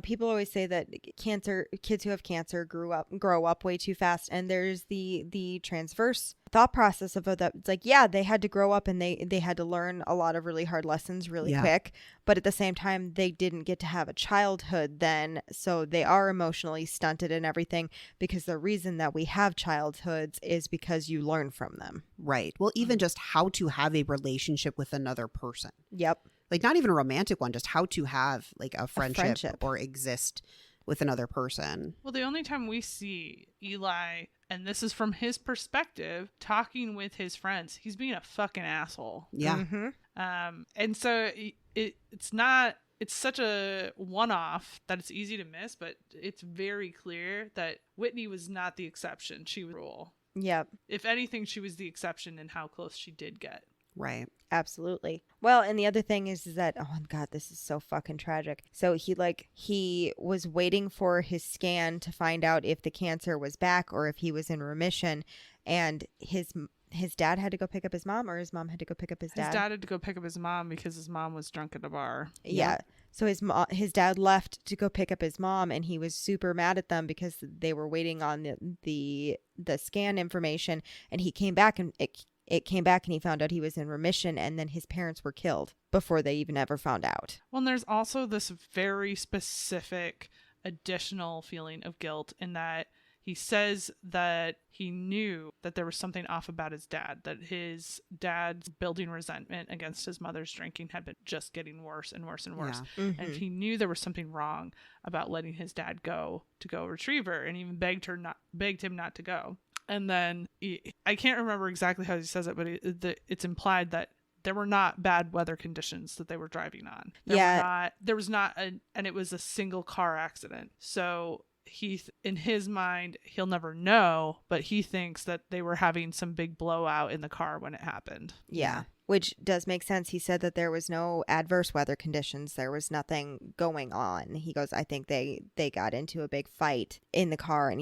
[SPEAKER 2] people always say that kids who have cancer grow up way too fast. And there's the transverse thought process of that. It's like, yeah, they had to grow up and they had to learn a lot of really hard lessons really quick. But at the same time, they didn't get to have a childhood then. So they are emotionally stunted and everything because the reason that we have childhoods is because you learn from them.
[SPEAKER 1] Right. Well, even just how to have a relationship with another person.
[SPEAKER 2] Yep.
[SPEAKER 1] Like not even a romantic one, just how to have like a friendship or exist with another person.
[SPEAKER 3] Well, the only time we see Eli, and this is from his perspective, talking with his friends, he's being a fucking asshole.
[SPEAKER 1] Yeah.
[SPEAKER 2] Mm-hmm.
[SPEAKER 3] And so it's such a one-off that it's easy to miss, but it's very clear that Whitney was not the exception. She was the rule.
[SPEAKER 2] Yep.
[SPEAKER 3] If anything, she was the exception in how close she did get.
[SPEAKER 1] Right.
[SPEAKER 2] Absolutely. Well, and the other thing is that, oh God, this is so fucking tragic. So he was waiting for his scan to find out if the cancer was back or if he was in remission. and his dad had to go pick up his mom, or his mom had to go pick up his dad.
[SPEAKER 3] His dad had to go pick up his mom because his mom was drunk at a bar.
[SPEAKER 2] Yeah. So his dad left to go pick up his mom, and he was super mad at them because they were waiting on the scan information, and he came back, and it came back, and he found out he was in remission, and then his parents were killed before they even ever found out.
[SPEAKER 3] Well, and there's also this very specific additional feeling of guilt in that he says that he knew that there was something off about his dad, that his dad's building resentment against his mother's drinking had been just getting worse and worse and worse.
[SPEAKER 1] Yeah.
[SPEAKER 2] Mm-hmm.
[SPEAKER 3] And he knew there was something wrong about letting his dad go to go retrieve her, and even begged him not to go. And then I can't remember exactly how he says it, but it's implied that there were not bad weather conditions that they were driving on. There was not, and it was a single car accident. So in his mind, he'll never know, but he thinks that they were having some big blowout in the car when it happened.
[SPEAKER 2] Yeah. Which does make sense. He said that there was no adverse weather conditions. There was nothing going on. He goes, I think they got into a big fight in the car. And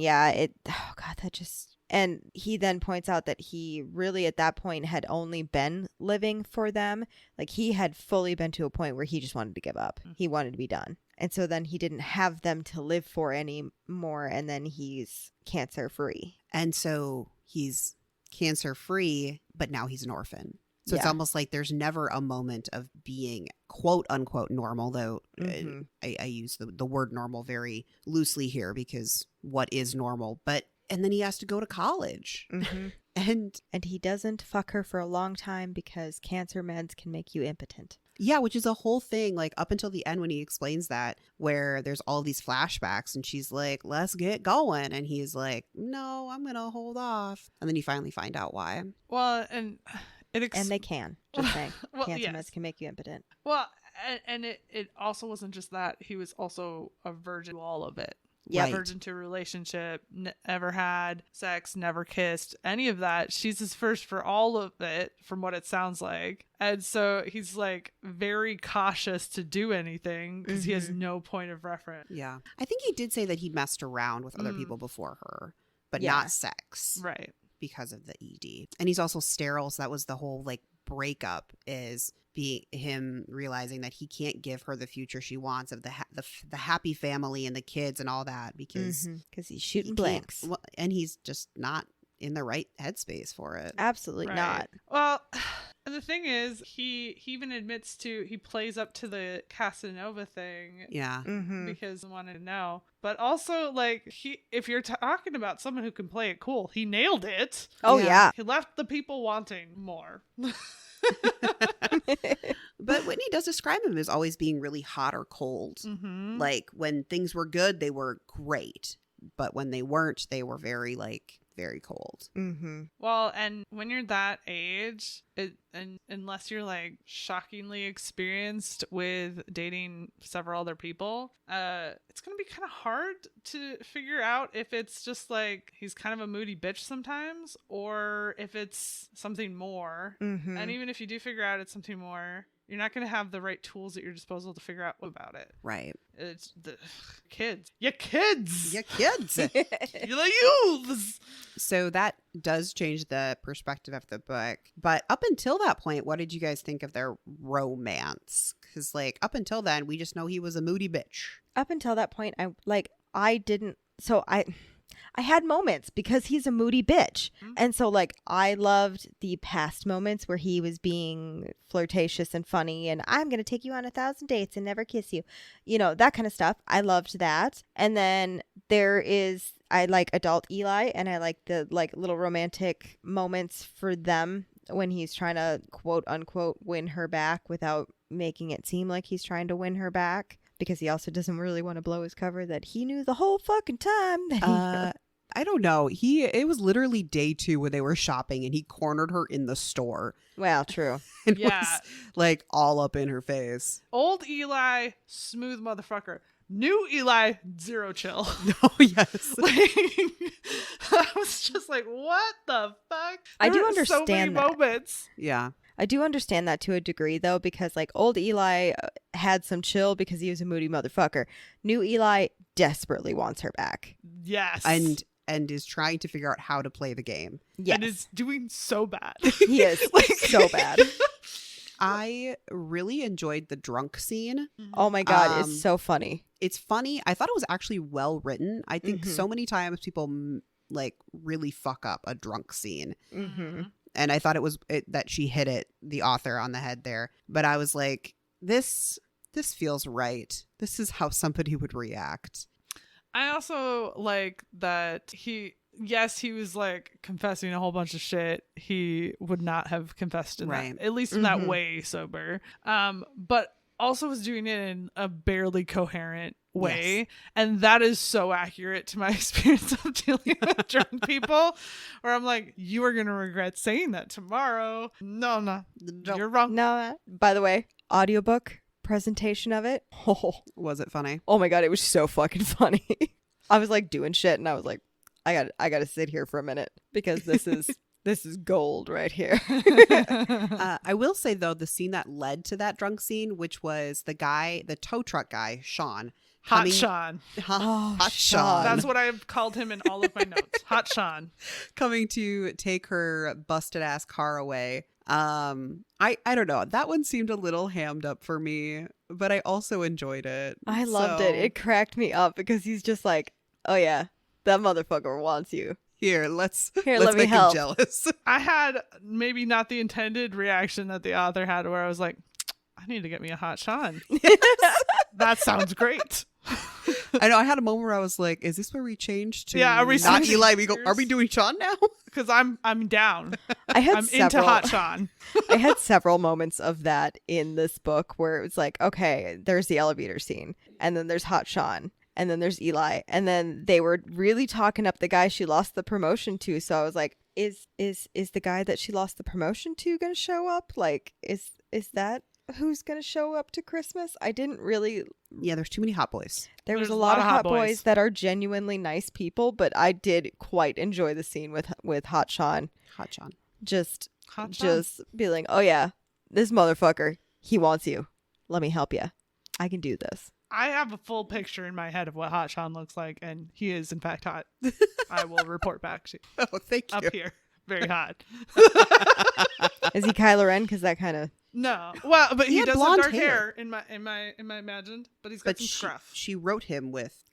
[SPEAKER 2] and he then points out that he really at that point had only been living for them. Like he had fully been to a point where he just wanted to give up. Mm-hmm. He wanted to be done. And so then he didn't have them to live for anymore. And then he's cancer free.
[SPEAKER 1] And so he's cancer free, but now he's an orphan. So it's almost like there's never a moment of being quote unquote normal, though I use the word normal very loosely here because what is normal? And then he has to go to college.
[SPEAKER 2] Mm-hmm. And he doesn't fuck her for a long time because cancer meds can make you impotent.
[SPEAKER 1] Yeah, which is a whole thing, like up until the end when he explains that, where there's all these flashbacks and she's like, let's get going. And he's like, no, I'm going to hold off. And then you finally find out why.
[SPEAKER 3] Well, and
[SPEAKER 2] they can, just saying. Cancer meds can make you impotent.
[SPEAKER 3] Well, and it also wasn't just that. He was also a virgin to all of it.
[SPEAKER 2] Yeah,
[SPEAKER 1] right.
[SPEAKER 3] Virgin to a relationship, never had sex, never kissed, any of that. She's his first for all of it, from what it sounds like. And so he's like very cautious to do anything because he has no point of reference.
[SPEAKER 1] Yeah. I think he did say that he messed around with other people before her, but not sex.
[SPEAKER 3] Right.
[SPEAKER 1] Because of the ED. And he's also sterile. So that was the whole like breakup, is being him realizing that he can't give her the future she wants of the happy family and the kids and all that because
[SPEAKER 2] he's shooting blanks.
[SPEAKER 1] And he's just not in the right headspace for it.
[SPEAKER 2] Absolutely not.
[SPEAKER 3] Well, the thing is, he even admits he plays up to the Casanova thing.
[SPEAKER 1] Yeah.
[SPEAKER 3] Because he wanted to know. But also, like, if you're talking about someone who can play it cool, he nailed it.
[SPEAKER 2] Oh, yeah.
[SPEAKER 3] He left the people wanting more.
[SPEAKER 1] But Whitney does describe him as always being really hot or cold. Like when things were good, they were great. But when they weren't, they were very cold.
[SPEAKER 3] Well, and when you're that age, and unless you're like shockingly experienced with dating several other people, it's gonna be kind of hard to figure out if it's just like he's kind of a moody bitch sometimes, or if it's something more. And even if you do figure out it's something more, you're not going to have the right tools at your disposal to figure out what about it.
[SPEAKER 1] Right.
[SPEAKER 3] It's the kids. You kids.
[SPEAKER 1] You kids.
[SPEAKER 3] You're the youths.
[SPEAKER 1] So that does change the perspective of the book. But up until that point, what did you guys think of their romance? Because like up until then, we just know he was a moody bitch.
[SPEAKER 2] Up until that point, I had moments because he's a moody bitch. And so like I loved the past moments where he was being flirtatious and funny and I'm going to take you on 1,000 dates and never kiss you. You know, that kind of stuff. I loved that. And then I like adult Eli, and I like the like little romantic moments for them when he's trying to quote unquote win her back without making it seem like he's trying to win her back. Because he also doesn't really want to blow his cover that he knew the whole fucking time that
[SPEAKER 1] I don't know. It was literally day 2 when they were shopping and he cornered her in the store.
[SPEAKER 2] Well, true.
[SPEAKER 1] It was like all up in her face.
[SPEAKER 3] Old Eli, smooth motherfucker. New Eli, zero chill.
[SPEAKER 1] Oh, yes.
[SPEAKER 3] I was just like, what the fuck?
[SPEAKER 2] I do
[SPEAKER 3] There were
[SPEAKER 2] understand
[SPEAKER 3] so many
[SPEAKER 2] that.
[SPEAKER 3] moments.
[SPEAKER 1] Yeah.
[SPEAKER 2] I do understand that to a degree, though, because like old Eli had some chill because he was a moody motherfucker. New Eli desperately wants her back.
[SPEAKER 3] Yes.
[SPEAKER 1] And and is trying to figure out how to play the game.
[SPEAKER 2] Yes.
[SPEAKER 3] And is doing so bad.
[SPEAKER 2] He is so bad.
[SPEAKER 1] I really enjoyed the drunk scene.
[SPEAKER 2] Oh my God,
[SPEAKER 1] Um,
[SPEAKER 2] it's so funny.
[SPEAKER 1] It's funny. I thought it was actually well written. I think
[SPEAKER 2] Mhm.
[SPEAKER 1] so many times people like really fuck up a drunk scene.
[SPEAKER 2] Mm-hmm.
[SPEAKER 1] And I thought that she hit the author on the head there. But I was like, this feels right. This is how somebody would react.
[SPEAKER 3] I also like that he was like confessing a whole bunch of shit he would not have confessed in
[SPEAKER 1] Right.
[SPEAKER 3] that, at least in that
[SPEAKER 2] Mhm.
[SPEAKER 3] way sober. But also was doing it in a barely coherent way.
[SPEAKER 1] Yes.
[SPEAKER 3] And that is so accurate to my experience of dealing with drunk people, where I'm like, you are going to regret saying that tomorrow. No, you're wrong.
[SPEAKER 2] No, by the way, audiobook presentation of it.
[SPEAKER 1] Was it funny?
[SPEAKER 2] Oh my God, it was so fucking funny. I was like doing shit and I was like, I got to sit here for a minute because this is gold right here.
[SPEAKER 1] I will say, though, the scene that led to that drunk scene, which was the tow truck guy, Sean.
[SPEAKER 3] Hot Sean.
[SPEAKER 1] Hot
[SPEAKER 2] Sean.
[SPEAKER 1] Sean.
[SPEAKER 3] That's what I've called him in all of my notes. Hot Sean.
[SPEAKER 1] Coming to take her busted ass car away. I don't know. That one seemed a little hammed up for me, but I also enjoyed it.
[SPEAKER 2] I loved it.
[SPEAKER 1] So,
[SPEAKER 2] It cracked me up because he's just like, oh yeah, that motherfucker wants you.
[SPEAKER 1] Here, let's
[SPEAKER 2] Here,
[SPEAKER 1] let's
[SPEAKER 2] let me
[SPEAKER 1] make him
[SPEAKER 2] help.
[SPEAKER 1] jealous.
[SPEAKER 3] I had maybe not the intended reaction that the author had, where I was like, I need to get me a Hot Sean. That sounds great.
[SPEAKER 1] I know. I had a moment where I was like, "Is this where we changed to
[SPEAKER 3] Yeah, are we
[SPEAKER 1] not
[SPEAKER 3] switching
[SPEAKER 1] Eli? Are we
[SPEAKER 3] gears?
[SPEAKER 1] doing Sean now?"
[SPEAKER 3] Because I'm down.
[SPEAKER 2] I had
[SPEAKER 3] I'm
[SPEAKER 2] several,
[SPEAKER 3] into Hot Sean.
[SPEAKER 2] I had several moments of that in this book where it was like, okay, there's the elevator scene, and then there's Hot Sean, and then there's Eli, and then they were really talking up the guy she lost the promotion to. So I was like, is the guy that she lost the promotion to gonna show up? Like, is that who's gonna show up to Christmas? I didn't really.
[SPEAKER 1] Yeah, there's too many hot boys.
[SPEAKER 2] There was
[SPEAKER 3] There's
[SPEAKER 2] a lot of hot boys that are genuinely nice people, but I did quite enjoy the scene with Hot Sean.
[SPEAKER 1] Hot Sean.
[SPEAKER 2] Just
[SPEAKER 3] Hot Sean.
[SPEAKER 2] just be like, oh yeah, this motherfucker, he wants you. Let me help you. I can do this.
[SPEAKER 3] I have a full picture in my head of what Hot Sean looks like, and he is in fact hot. I will report back to you.
[SPEAKER 1] Oh, thank you.
[SPEAKER 3] Up here. Very hot.
[SPEAKER 2] Is he Kylo Ren? Because that kind of.
[SPEAKER 3] No. Well, but
[SPEAKER 1] He
[SPEAKER 3] he
[SPEAKER 1] had
[SPEAKER 3] does have
[SPEAKER 1] blonde
[SPEAKER 3] dark
[SPEAKER 1] hair.
[SPEAKER 3] hair in my imagined, but he's got
[SPEAKER 1] But
[SPEAKER 3] some scruff.
[SPEAKER 1] she wrote him with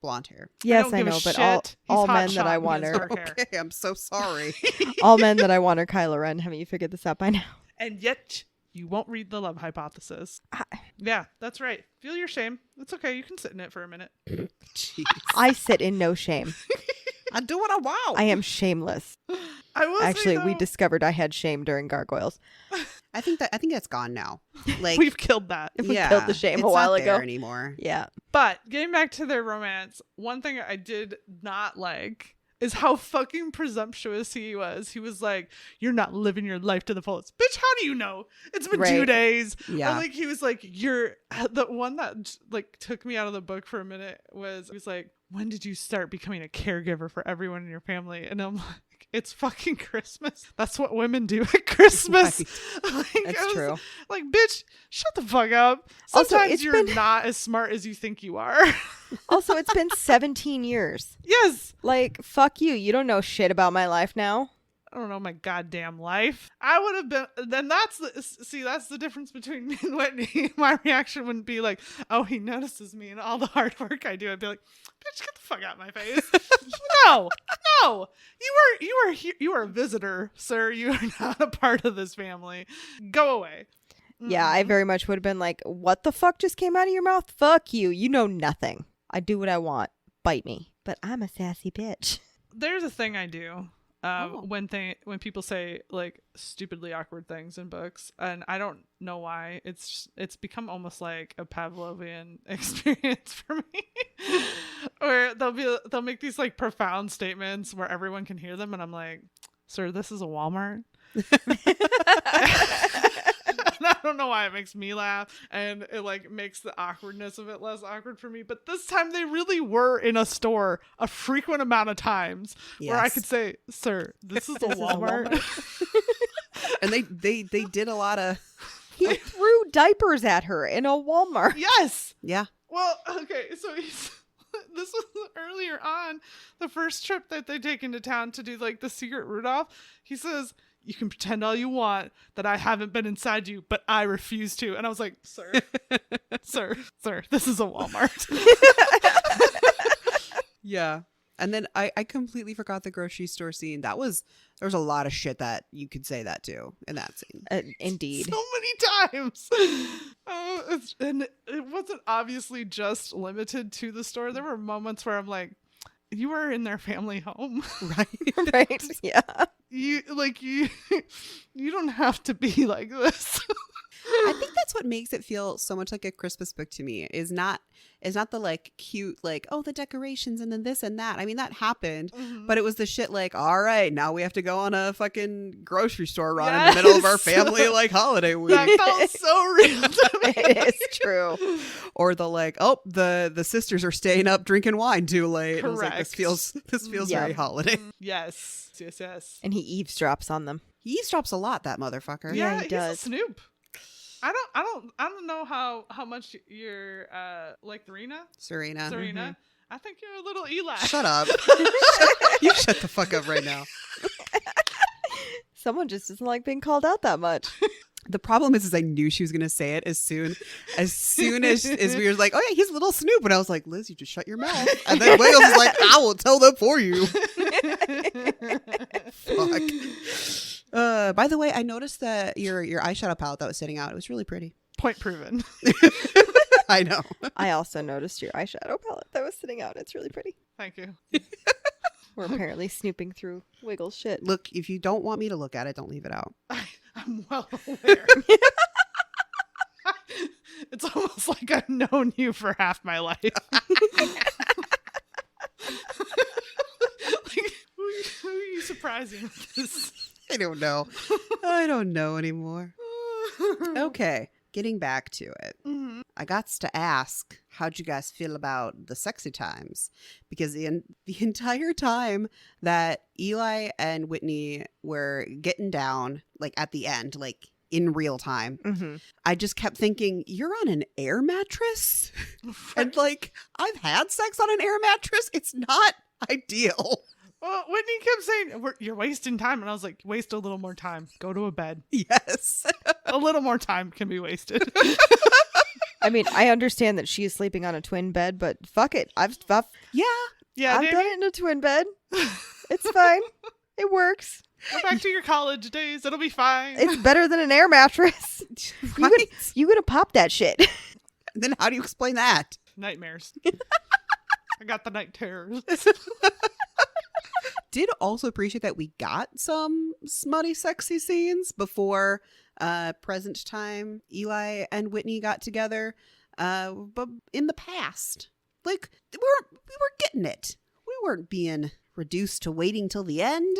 [SPEAKER 1] blonde hair.
[SPEAKER 2] Yes,
[SPEAKER 3] don't
[SPEAKER 2] I
[SPEAKER 3] give a
[SPEAKER 2] know, but
[SPEAKER 3] shit.
[SPEAKER 2] all
[SPEAKER 3] He's
[SPEAKER 2] all
[SPEAKER 3] Hot
[SPEAKER 2] men
[SPEAKER 3] Sean.
[SPEAKER 2] that I
[SPEAKER 3] He
[SPEAKER 2] want
[SPEAKER 3] has
[SPEAKER 2] are
[SPEAKER 3] dark hair.
[SPEAKER 1] Okay, I'm so sorry.
[SPEAKER 2] all men that I want are Kylo Ren. Haven't you figured this out by now?
[SPEAKER 3] And yet you won't read The Love Hypothesis. Yeah, that's right. Feel your shame. It's okay. You can sit in it for a minute.
[SPEAKER 1] Jeez.
[SPEAKER 2] I sit in no shame.
[SPEAKER 1] I do what I want.
[SPEAKER 2] I am shameless.
[SPEAKER 3] I will
[SPEAKER 2] Actually,
[SPEAKER 3] say,
[SPEAKER 2] we
[SPEAKER 3] though,
[SPEAKER 2] discovered I had shame during Gargoyles.
[SPEAKER 1] I think that's gone now. Like
[SPEAKER 3] we've killed that.
[SPEAKER 2] We killed the shame
[SPEAKER 1] it's
[SPEAKER 2] a while
[SPEAKER 1] not there
[SPEAKER 2] ago.
[SPEAKER 1] anymore.
[SPEAKER 2] Yeah.
[SPEAKER 3] But getting back to their romance, one thing I did not like is how fucking presumptuous he was. He was like, "You're not living your life to the fullest, bitch. How do you know? It's been 2
[SPEAKER 2] Right.
[SPEAKER 3] days."
[SPEAKER 1] Yeah.
[SPEAKER 3] Or like he was like, "You're." The one that like took me out of the book for a minute was he was like, "When did you start becoming a caregiver for everyone in your family?" And I'm like, "It's fucking Christmas. That's what women do at Christmas." Like,
[SPEAKER 2] That's
[SPEAKER 3] I was
[SPEAKER 2] true.
[SPEAKER 3] Like, bitch, shut the fuck up.
[SPEAKER 2] Also,
[SPEAKER 3] Sometimes
[SPEAKER 2] it's
[SPEAKER 3] you're
[SPEAKER 2] been-
[SPEAKER 3] not as smart as you think you are.
[SPEAKER 2] Also, it's been 17 years.
[SPEAKER 3] Yes.
[SPEAKER 2] Like, fuck you. You don't know shit about my life now.
[SPEAKER 3] I don't know my goddamn life. I would have been. Then that's the difference between me and Whitney. My reaction wouldn't be like, "Oh, he notices me and all the hard work I do." I'd be like, "Bitch, get the fuck out of my face." No. You are a visitor, sir. You are not a part of this family. Go away.
[SPEAKER 2] Yeah, I very much would have been like, what the fuck just came out of your mouth? Fuck you. You know nothing. I do what I want. Bite me. But I'm a sassy bitch.
[SPEAKER 3] There's a thing I do. When people say like stupidly awkward things in books, and I don't know why, it's become almost like a Pavlovian experience for me, where they'll make these like profound statements where everyone can hear them, and I'm like, "Sir, this is a Walmart." I don't know why it makes me laugh, and it like makes the awkwardness of it less awkward for me. But this time they really were in a store a frequent amount of times where I
[SPEAKER 1] Yes.
[SPEAKER 3] could say, "Sir, this is a
[SPEAKER 2] This is a
[SPEAKER 3] Walmart."
[SPEAKER 1] And they did a lot of
[SPEAKER 2] He threw diapers at her in a Walmart.
[SPEAKER 3] Yes.
[SPEAKER 1] yeah.
[SPEAKER 3] Well, okay, so this was earlier on, the first trip that they take into town to do like the secret Rudolph. He says, "You can pretend all you want that I haven't been inside you, but I refuse to." And I was like, sir, sir, this is a Walmart.
[SPEAKER 1] Yeah. And then I completely forgot the grocery store scene. There was a lot of shit that you could say that to in that scene.
[SPEAKER 2] Indeed.
[SPEAKER 3] So many times. And it wasn't obviously just limited to the store. There were moments where I'm like, you were in their family home.
[SPEAKER 1] Right.
[SPEAKER 2] Right. Yeah.
[SPEAKER 3] You don't have to be like this.
[SPEAKER 1] I think that's what makes it feel so much like a Christmas book to me is not the like cute, like, oh, the decorations and then this and that. I mean, that happened, but it was the shit like, all right, now we have to go on a fucking grocery store run in the middle of our family like holiday week.
[SPEAKER 3] That felt so real to me.
[SPEAKER 2] It is true.
[SPEAKER 1] Or the like, oh, the sisters are staying up drinking wine too late. I was like, this feels
[SPEAKER 2] Yeah.
[SPEAKER 1] very holiday.
[SPEAKER 3] Yes.
[SPEAKER 2] And he eavesdrops on them.
[SPEAKER 1] He eavesdrops a lot, that motherfucker.
[SPEAKER 2] Yeah, he
[SPEAKER 3] he's
[SPEAKER 2] does.
[SPEAKER 3] a Snoop. I don't know how much you're like Serena.
[SPEAKER 1] Mm-hmm.
[SPEAKER 3] I think you're a little Eli.
[SPEAKER 1] Shut up. You shut the fuck up right now.
[SPEAKER 2] Someone just doesn't like being called out that much.
[SPEAKER 1] The problem is I knew she was going to say it as soon as we were like, oh yeah, he's a little Snoop. And I was like, Liz, you just shut your mouth. And then Wales was like, I will tell them for you. Fuck. By the way, I noticed that your eyeshadow palette that was sitting out, it was really pretty.
[SPEAKER 3] Point proven.
[SPEAKER 1] I know.
[SPEAKER 2] I also noticed your eyeshadow palette that was sitting out. It's really pretty.
[SPEAKER 3] Thank you.
[SPEAKER 2] We're apparently snooping through Wiggle's shit.
[SPEAKER 1] Look, if you don't want me to look at it, don't leave it out.
[SPEAKER 3] I'm well aware. It's almost like I've known you for half my life. Who are you surprising with this?
[SPEAKER 1] I don't know. I don't know anymore. Okay, getting back to it.
[SPEAKER 3] Mm-hmm.
[SPEAKER 1] I got to ask, how'd you guys feel about the sexy times? Because the entire time that Eli and Whitney were getting down, like at the end, like in real time,
[SPEAKER 2] Mm-hmm.
[SPEAKER 1] I just kept thinking, you're on an air mattress? And like, I've had sex on an air mattress. It's not ideal.
[SPEAKER 3] Well, Whitney kept saying, you're wasting time. And I was like, waste a little more time. Go to a bed.
[SPEAKER 1] Yes.
[SPEAKER 3] A little more time can be wasted.
[SPEAKER 2] I mean, I understand that she is sleeping on a twin bed, but fuck it. I've
[SPEAKER 1] Yeah.
[SPEAKER 3] Yeah,
[SPEAKER 2] done it in a twin bed. It's fine. It works.
[SPEAKER 3] Go back to your college days. It'll be fine.
[SPEAKER 2] It's better than an air mattress.
[SPEAKER 1] Right?
[SPEAKER 2] You gonna pop that shit.
[SPEAKER 1] Then how do you explain that?
[SPEAKER 3] Nightmares. I got the night terrors.
[SPEAKER 1] Did also appreciate that we got some smutty sexy scenes before present time Eli and Whitney got together, but in the past, like we were getting it. We weren't being reduced to waiting till the end.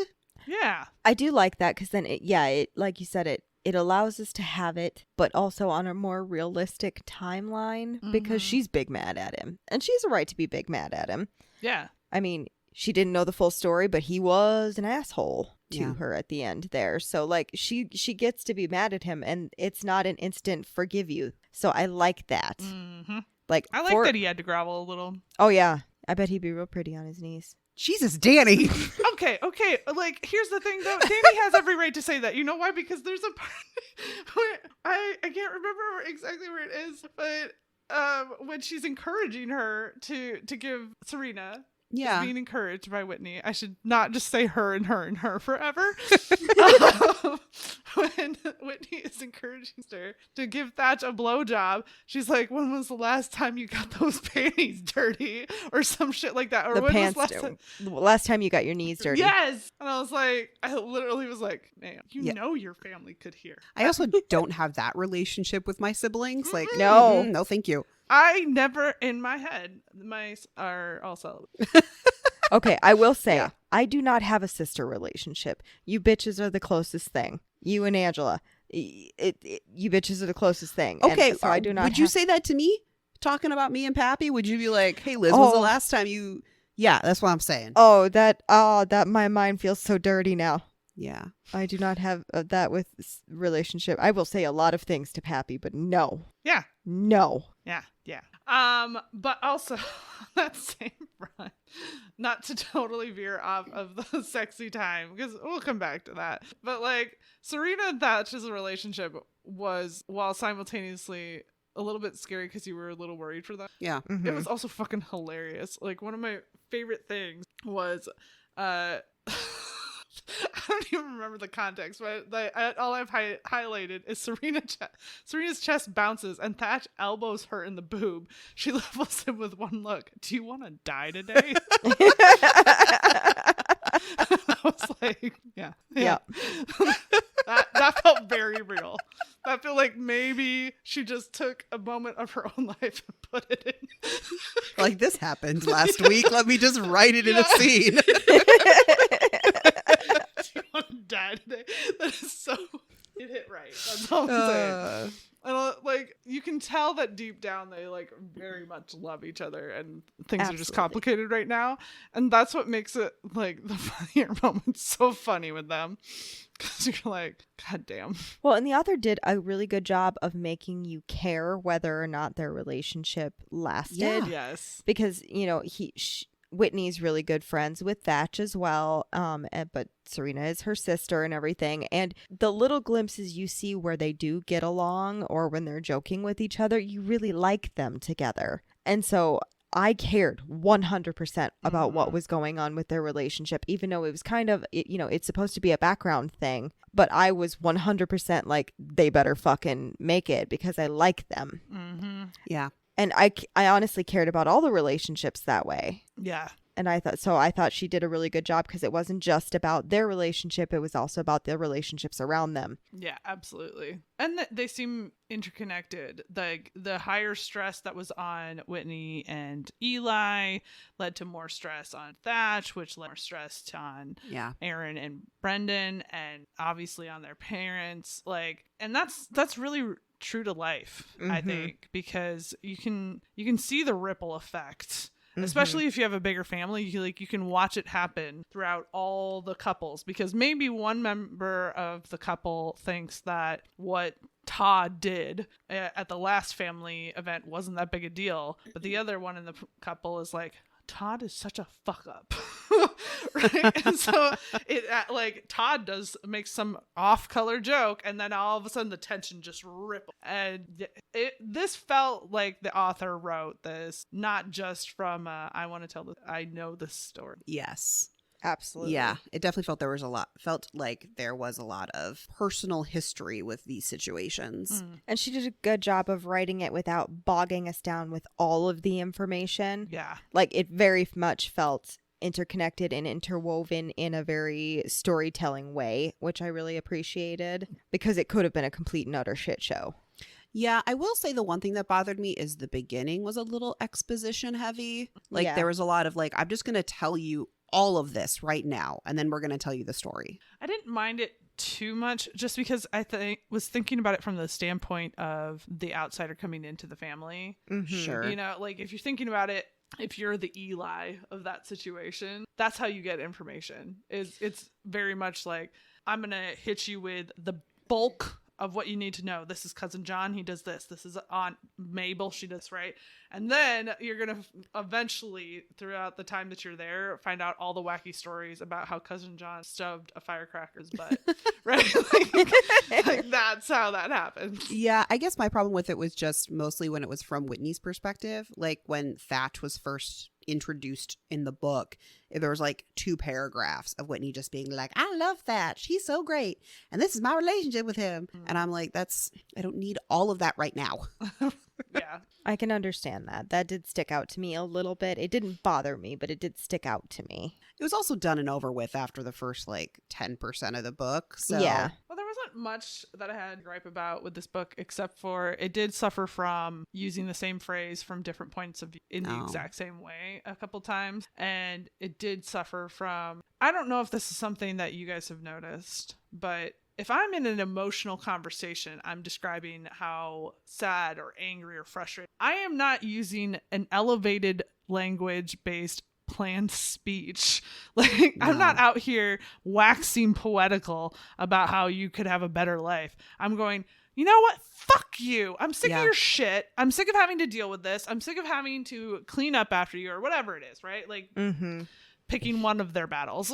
[SPEAKER 3] Yeah.
[SPEAKER 2] I do like that because then it like you said, it allows us to have it, but also on a more realistic timeline because she's big mad at him, and she has a right to be big mad at him.
[SPEAKER 3] Yeah.
[SPEAKER 2] I mean, she didn't know the full story, but he was an asshole to
[SPEAKER 1] Yeah.
[SPEAKER 2] her at the end there. So like she gets to be mad at him, and it's not an instant forgive you. So I like that.
[SPEAKER 3] Mm-hmm.
[SPEAKER 2] Like
[SPEAKER 3] I like that he had to grovel a little.
[SPEAKER 2] Oh yeah, I bet he'd be real pretty on his knees.
[SPEAKER 1] Jesus, Danny.
[SPEAKER 3] Okay. Like, here's the thing, though. Danny has every right to say that. You know why? Because there's a part where I can't remember exactly where it is, but when she's encouraging her to give Serena.
[SPEAKER 1] Yeah.
[SPEAKER 3] Is being encouraged by Whitney. I should not just say her and her and her forever. When Whitney is encouraging her to give Thatch a blowjob, she's like, when was the last time you got those panties dirty? Or some shit like that. Or
[SPEAKER 2] The
[SPEAKER 3] when
[SPEAKER 2] pants.
[SPEAKER 3] was
[SPEAKER 2] Last time you got your knees dirty.
[SPEAKER 3] Yes. And I was like, I literally was like, man, you know your family could hear.
[SPEAKER 1] I also don't have that relationship with my siblings. Like,
[SPEAKER 2] No.
[SPEAKER 1] no, thank you.
[SPEAKER 3] I never, in my head, my are all celibate.
[SPEAKER 2] Okay, I will say,
[SPEAKER 1] Yeah.
[SPEAKER 2] I do not have a sister relationship. You bitches are the closest thing. You and Angela. You bitches are the closest thing. And
[SPEAKER 1] Okay,
[SPEAKER 2] so I do not
[SPEAKER 1] would you say that to me? Talking about me and Pappy? Would you be like, hey, Liz, when's the last time you... Yeah, that's what I'm saying.
[SPEAKER 2] that my mind feels so dirty now.
[SPEAKER 1] Yeah.
[SPEAKER 2] I do not have that with relationship. I will say a lot of things to Pappy, but no.
[SPEAKER 3] Yeah.
[SPEAKER 2] No.
[SPEAKER 3] Yeah. Yeah. But also that same run, not to totally veer off of the sexy time, because we'll come back to that. But like Serena and Thatch's relationship was, while simultaneously a little bit scary because you were a little worried for them.
[SPEAKER 1] Yeah.
[SPEAKER 3] It was also fucking hilarious. Like one of my favorite things was I don't even remember the context, but all I've highlighted is Serena's chest bounces and Thatch elbows her in the boob. She levels him with one look. Do you want to die today? I was like, yeah. That felt very real. I feel like maybe she just took a moment of her own life and put it in.
[SPEAKER 1] Like, this happened last week. Let me just write it in a scene.
[SPEAKER 3] Do you want to die today? That is so... It hit right. That's all I'm saying. And like, you can tell that deep down they like very much love each other, and things are just complicated right now. And that's what makes it like the funnier moments so funny with them, because you're like, God damn.
[SPEAKER 2] Well, and the author did a really good job of making you care whether or not their relationship lasted.
[SPEAKER 1] Yeah.
[SPEAKER 3] Yes.
[SPEAKER 2] Because, you know, Whitney's really good friends with Thatch as well, but Serena is her sister and everything. And the little glimpses you see where they do get along or when they're joking with each other, you really like them together. And so I cared 100% about what was going on with their relationship, even though it was kind of, it's supposed to be a background thing. But I was 100% like, they better fucking make it because I like them.
[SPEAKER 3] Mm-hmm.
[SPEAKER 1] Yeah.
[SPEAKER 2] And I honestly cared about all the relationships that way.
[SPEAKER 3] Yeah.
[SPEAKER 2] And I thought she did a really good job because it wasn't just about their relationship. It was also about the relationships around them.
[SPEAKER 3] Yeah, absolutely. And they seem interconnected. Like the higher stress that was on Whitney and Eli led to more stress on Thatch, which led more stress on Aaron and Brendan, and obviously on their parents. Like, and that's really true to life, I think, because you can see the ripple effect. Especially if you have a bigger family, you can watch it happen throughout all the couples, because maybe one member of the couple thinks that what Todd did at the last family event wasn't that big a deal, but the other one in the couple is like, Todd is such a fuck up. Right? And so it like Todd does make some off-color joke, and then all of a sudden the tension just ripples. And this felt like the author wrote this not just from I know this story.
[SPEAKER 1] Yes.
[SPEAKER 2] Absolutely.
[SPEAKER 1] Yeah, it definitely felt like there was a lot of personal history with these situations.
[SPEAKER 2] And she did a good job of writing it without bogging us down with all of the information.
[SPEAKER 3] Yeah.
[SPEAKER 2] Like, it very much felt interconnected and interwoven in a very storytelling way, which I really appreciated, because it could have been a complete and utter shit show.
[SPEAKER 1] Yeah, I will say the one thing that bothered me is the beginning was a little exposition heavy. Like, there was a lot of like, I'm just going to tell you all of this right now, and then we're going to tell you the story.
[SPEAKER 3] I didn't mind it too much, just because I was thinking about it from the standpoint of the outsider coming into the family.
[SPEAKER 1] Sure.
[SPEAKER 3] You know, like if you're thinking about it, if you're the Eli of that situation, that's how you get information. It's very much like, I'm going to hit you with the bulk of what you need to know. This is Cousin John. He does this. This is Aunt Mabel. She does, right? And then you're going to eventually, throughout the time that you're there, find out all the wacky stories about how Cousin John shoved a firecracker's butt. Right? Like that's how that happened.
[SPEAKER 1] Yeah, I guess my problem with it was just mostly when it was from Whitney's perspective. Like when Thatch was first introduced in the book, there was like 2 paragraphs of Whitney just being like, I love Thatch, he's so great, and this is my relationship with him. And I'm like, I don't need all of that right now.
[SPEAKER 3] Yeah,
[SPEAKER 2] I can understand that did stick out to me a little bit. It didn't bother me, but it did stick out to me.
[SPEAKER 1] It was also done and over with after the first like 10% of the book, so
[SPEAKER 2] yeah.
[SPEAKER 3] Well, there wasn't much that I had gripe about with this book, except for it did suffer from using the same phrase from different points of view in the exact same way a couple times. And it did suffer from, I don't know if this is something that you guys have noticed, but if I'm in an emotional conversation, I'm describing how sad or angry or frustrated, I am not using an elevated language-based planned speech. Like, no. I'm not out here waxing poetical about how you could have a better life. I'm going, you know what? Fuck you. I'm sick
[SPEAKER 1] Yeah.
[SPEAKER 3] of your shit. I'm sick of having to deal with this. I'm sick of having to clean up after you or whatever it is, right? Like picking one of their battles.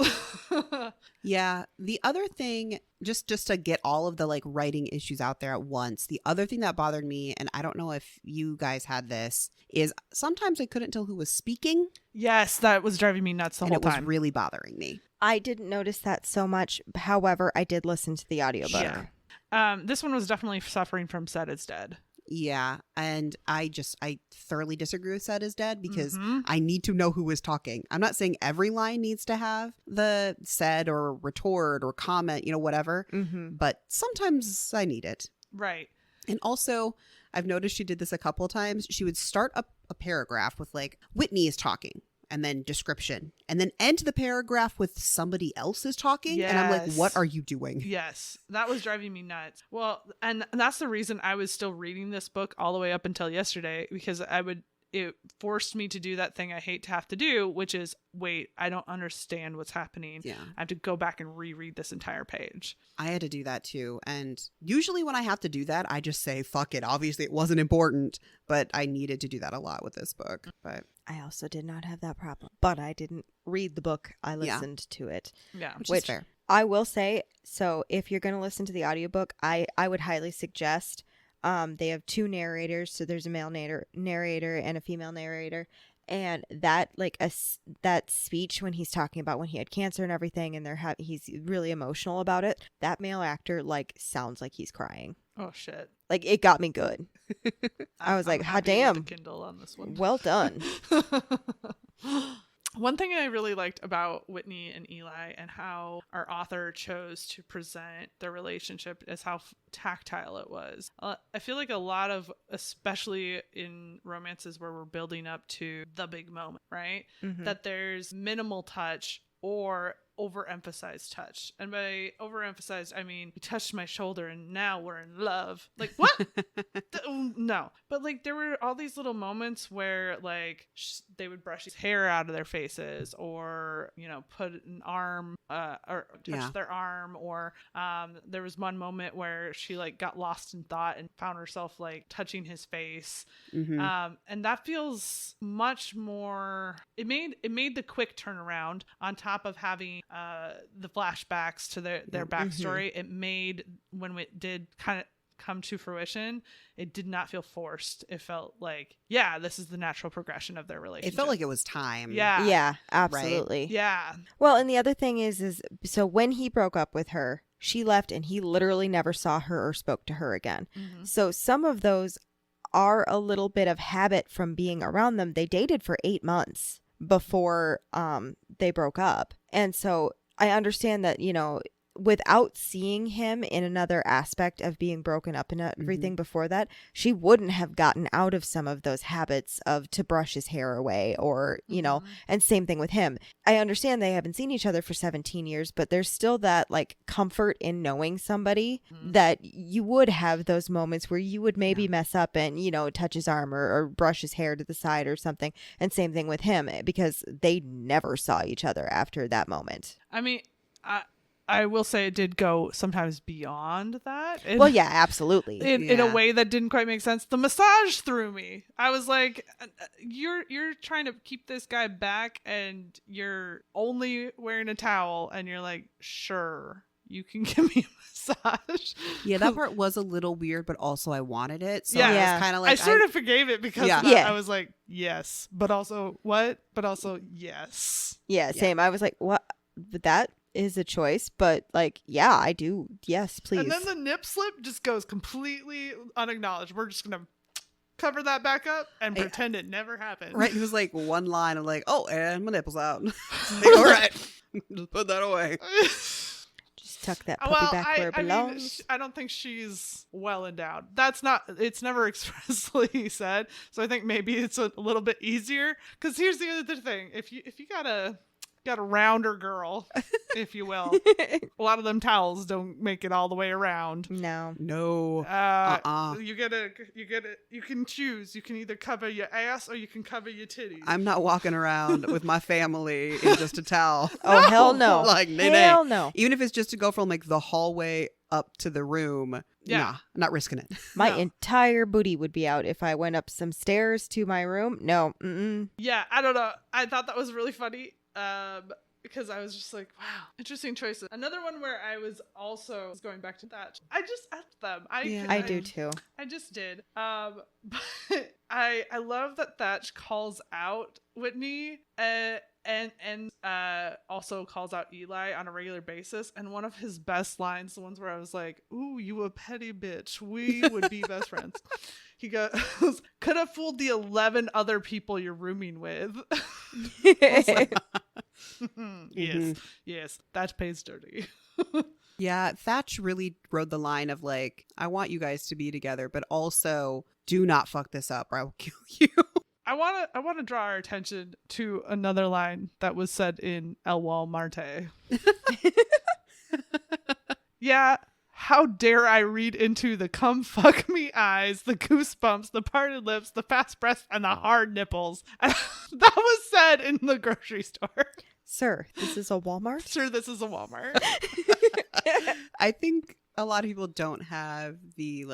[SPEAKER 1] Yeah. The other thing, just to get all of the like writing issues out there at once, the other thing that bothered me, and I don't know if you guys had this, is sometimes I couldn't tell who was speaking.
[SPEAKER 3] Yes, that was driving me nuts the
[SPEAKER 1] And
[SPEAKER 3] whole
[SPEAKER 1] it was
[SPEAKER 3] time.
[SPEAKER 1] really bothering me.
[SPEAKER 2] I didn't notice that so much. However, I did listen to the audiobook.
[SPEAKER 3] Yeah. This one was definitely suffering from Said is Dead.
[SPEAKER 1] Yeah. And I thoroughly disagree with Said is Dead because
[SPEAKER 3] Mhm.
[SPEAKER 1] I need to know who is talking. I'm not saying every line needs to have the said or retort or comment, whatever. But sometimes I need it.
[SPEAKER 3] Right.
[SPEAKER 1] And also, I've noticed she did this a couple of times. She would start up a paragraph with like, Whitney is talking, and then description, and then end the paragraph with somebody else is talking. And I'm like, what
[SPEAKER 3] Yes.
[SPEAKER 1] are you doing?
[SPEAKER 3] Yes, that was driving me nuts. Well, and that's the reason I was still reading this book all the way up until yesterday, because it forced me to do that thing I hate to have to do, which is, wait, I don't understand what's happening.
[SPEAKER 1] Yeah.
[SPEAKER 3] I have to go back and reread this entire page.
[SPEAKER 1] I had to do that too. And usually when I have to do that, I just say, fuck it. Obviously it wasn't important, but I needed to do that a lot with this book. But
[SPEAKER 2] I also did not have that problem, but I didn't read the book. I listened to it.
[SPEAKER 3] Yeah.
[SPEAKER 1] which
[SPEAKER 2] Which
[SPEAKER 1] is fair.
[SPEAKER 2] I will say, so if you're going to listen to the audiobook, I would highly suggest, they have two narrators. So there's a male narrator and a female narrator. And that that speech when he's talking about when he had cancer and everything, and he's really emotional about it. That male actor sounds like he's crying.
[SPEAKER 3] Oh shit.
[SPEAKER 2] Like, it got me good. I was like,
[SPEAKER 3] I'm
[SPEAKER 2] hot
[SPEAKER 3] happy with
[SPEAKER 2] damn.
[SPEAKER 3] the Kindle on this one.
[SPEAKER 2] Well done.
[SPEAKER 3] One thing I really liked about Whitney and Eli and how our author chose to present their relationship is how tactile it was. I feel like a lot of, especially in romances where we're building up to the big moment, right? That there's minimal touch or overemphasized touch. And by overemphasized, I mean, he touched my shoulder and now we're in love. Like, what? No. But like, there were all these little moments where like they would brush his hair out of their faces, or, put an arm or touch their arm, or there was one moment where she like got lost in thought and found herself like touching his face. And that feels much more, it made the quick turnaround on top of having the flashbacks to their backstory. It made, when it did kind of come to fruition, it did not feel forced. It felt like, yeah, this is the natural progression of their relationship.
[SPEAKER 1] It felt like it was time.
[SPEAKER 3] Yeah.
[SPEAKER 2] Yeah, absolutely.
[SPEAKER 1] Right?
[SPEAKER 3] Yeah.
[SPEAKER 2] Well, and the other thing is so when he broke up with her, she left and he literally never saw her or spoke to her again. So some of those are a little bit of habit from being around them. They dated for 8 months before they broke up. And so I understand that, without seeing him in another aspect of being broken up and everything before that, she wouldn't have gotten out of some of those habits of to brush his hair away, or, and same thing with him. I understand they haven't seen each other for 17 years, but there's still that like comfort in knowing somebody that you would have those moments where you would maybe mess up and, touch his arm or brush his hair to the side or something. And same thing with him, because they never saw each other after that moment.
[SPEAKER 3] I mean, I will say it did go sometimes beyond that.
[SPEAKER 2] Well, yeah, absolutely.
[SPEAKER 3] In a way that didn't quite make sense. The massage threw me. I was like, you're trying to keep this guy back and you're only wearing a towel, and you're like, sure, you can give me a massage.
[SPEAKER 1] Yeah, that part was a little weird, but also I wanted it. So
[SPEAKER 3] Yeah.
[SPEAKER 1] I was kind of like,
[SPEAKER 3] I sort of forgave it because of that.
[SPEAKER 2] Yeah.
[SPEAKER 3] I was like, yes, but also what? But also yes.
[SPEAKER 2] Yeah, same. I was like, what? But that is a choice, but like, yeah, I do. Yes, please.
[SPEAKER 3] And then the nip slip just goes completely unacknowledged. We're just going to cover that back up and pretend it never happened.
[SPEAKER 1] right. It was like one line. I'm like, oh, and my nipple's out. Like, all right, just put that away.
[SPEAKER 2] Just tuck that puppy back where it belongs.
[SPEAKER 3] I don't think she's well endowed. It's never expressly said. So I think maybe it's a little bit easier. Because here's the other thing: if you got a rounder girl, if you will, a lot of them towels don't make it all the way around.
[SPEAKER 2] No.
[SPEAKER 3] You can choose. You can either cover your ass or you can cover your titties.
[SPEAKER 1] I'm not walking around with my family in just a towel.
[SPEAKER 2] Oh, hell no.
[SPEAKER 1] Like,
[SPEAKER 2] hell no.
[SPEAKER 1] Even if it's just to go from like the hallway up to the room.
[SPEAKER 3] Yeah.
[SPEAKER 1] Nah, not risking it.
[SPEAKER 2] My
[SPEAKER 3] No.
[SPEAKER 2] entire booty would be out if I went up some stairs to my room. No. Mm-mm.
[SPEAKER 3] Yeah, I don't know. I thought that was really funny. Because I was just like, wow, interesting choices. Another one where I was also going back to that. I just effed them.
[SPEAKER 2] I do too.
[SPEAKER 3] I just did. But I love that Thatch calls out Whitney and also calls out Eli on a regular basis. And one of his best lines, the ones where I was like, ooh, you a petty bitch. We would be best friends. He goes, could have fooled the 11 other people you're rooming with. Yes, that pays dirty.
[SPEAKER 1] Yeah, Thatch really rode the line of like, I want you guys to be together, but also do not fuck this up or I will kill you.
[SPEAKER 3] I want to draw our attention to another line that was said in El Walmarte. Yeah, how dare I read into the come fuck me eyes, the goosebumps, the parted lips, the fast breath, and the hard nipples. And that was said in the grocery store.
[SPEAKER 2] Sir, this is a Walmart?
[SPEAKER 3] Sure, this is a Walmart.
[SPEAKER 1] I think a lot of people don't have the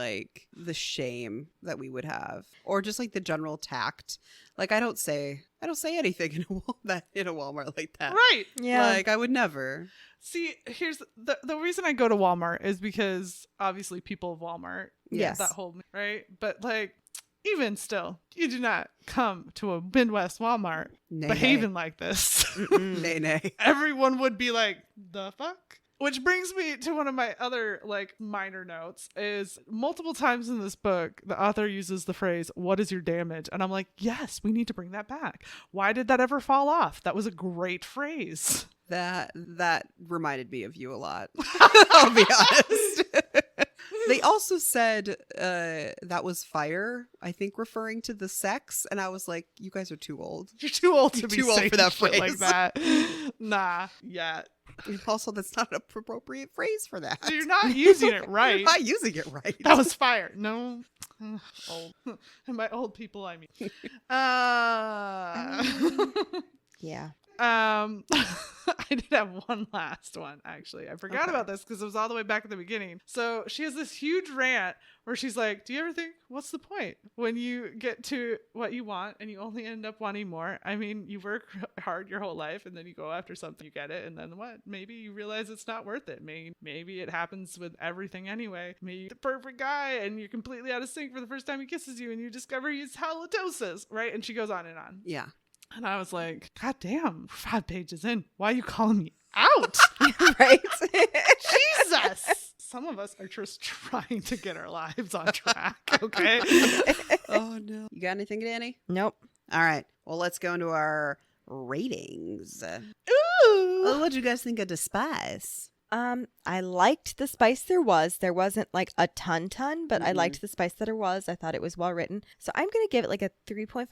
[SPEAKER 1] shame that we would have, or just like the general tact. Like I don't say anything in a Walmart like that.
[SPEAKER 3] Right.
[SPEAKER 2] Yeah.
[SPEAKER 1] Like I would never.
[SPEAKER 3] See, here's the reason I go to Walmart is because obviously people of Walmart.
[SPEAKER 2] Yes.
[SPEAKER 3] That whole, right? But like, even still, you do not come to a Midwest Walmart
[SPEAKER 1] Nay,
[SPEAKER 3] behaving like this.
[SPEAKER 1] Nay, nay.
[SPEAKER 3] Everyone would be like, the fuck? Which brings me to one of my other like minor notes is multiple times in this book, the author uses the phrase, what is your damage? And I'm like, yes, we need to bring that back. Why did that ever fall off? That was a great phrase.
[SPEAKER 1] That reminded me of you a lot. I'll be honest. They also said that was fire, I think referring to the sex. And I was like, you guys are too old.
[SPEAKER 3] You're too old to
[SPEAKER 1] You're
[SPEAKER 3] be
[SPEAKER 1] too old
[SPEAKER 3] saying
[SPEAKER 1] for that
[SPEAKER 3] shit like
[SPEAKER 1] phrase.
[SPEAKER 3] that. Nah, yeah.
[SPEAKER 1] Also, that's not an appropriate phrase for that.
[SPEAKER 3] You're not using it right.
[SPEAKER 1] You're not using it right.
[SPEAKER 3] That was fire. No. Old. And by old people, I mean.
[SPEAKER 2] Yeah.
[SPEAKER 3] I did have one last one, actually. I forgot about this because it was all the way back at the beginning. So she has this huge rant where she's like, do you ever think, what's the point when you get to what you want and you only end up wanting more? I mean, you work hard your whole life and then you go after something, you get it, and then what? Maybe you realize it's not worth it. Maybe it happens with everything anyway. Maybe you're the perfect guy and you're completely out of sync for the first time he kisses you and you discover he's halitosis, right? And she goes on and on.
[SPEAKER 1] Yeah.
[SPEAKER 3] And I was like, God damn, 5 pages in. Why are you calling me out?
[SPEAKER 2] Right?
[SPEAKER 3] Jesus. Some of us are just trying to get our lives on track, okay?
[SPEAKER 1] Oh, no. You got anything, Danny?
[SPEAKER 2] Nope.
[SPEAKER 1] All right. Well, let's go into our ratings.
[SPEAKER 3] Ooh.
[SPEAKER 1] What'd you guys think of Despise?
[SPEAKER 2] I liked the spice there was. There wasn't like a ton, but I
[SPEAKER 1] Mhm.
[SPEAKER 2] liked the spice that there was. I thought it was well written. So I'm going to give it like a 3.5.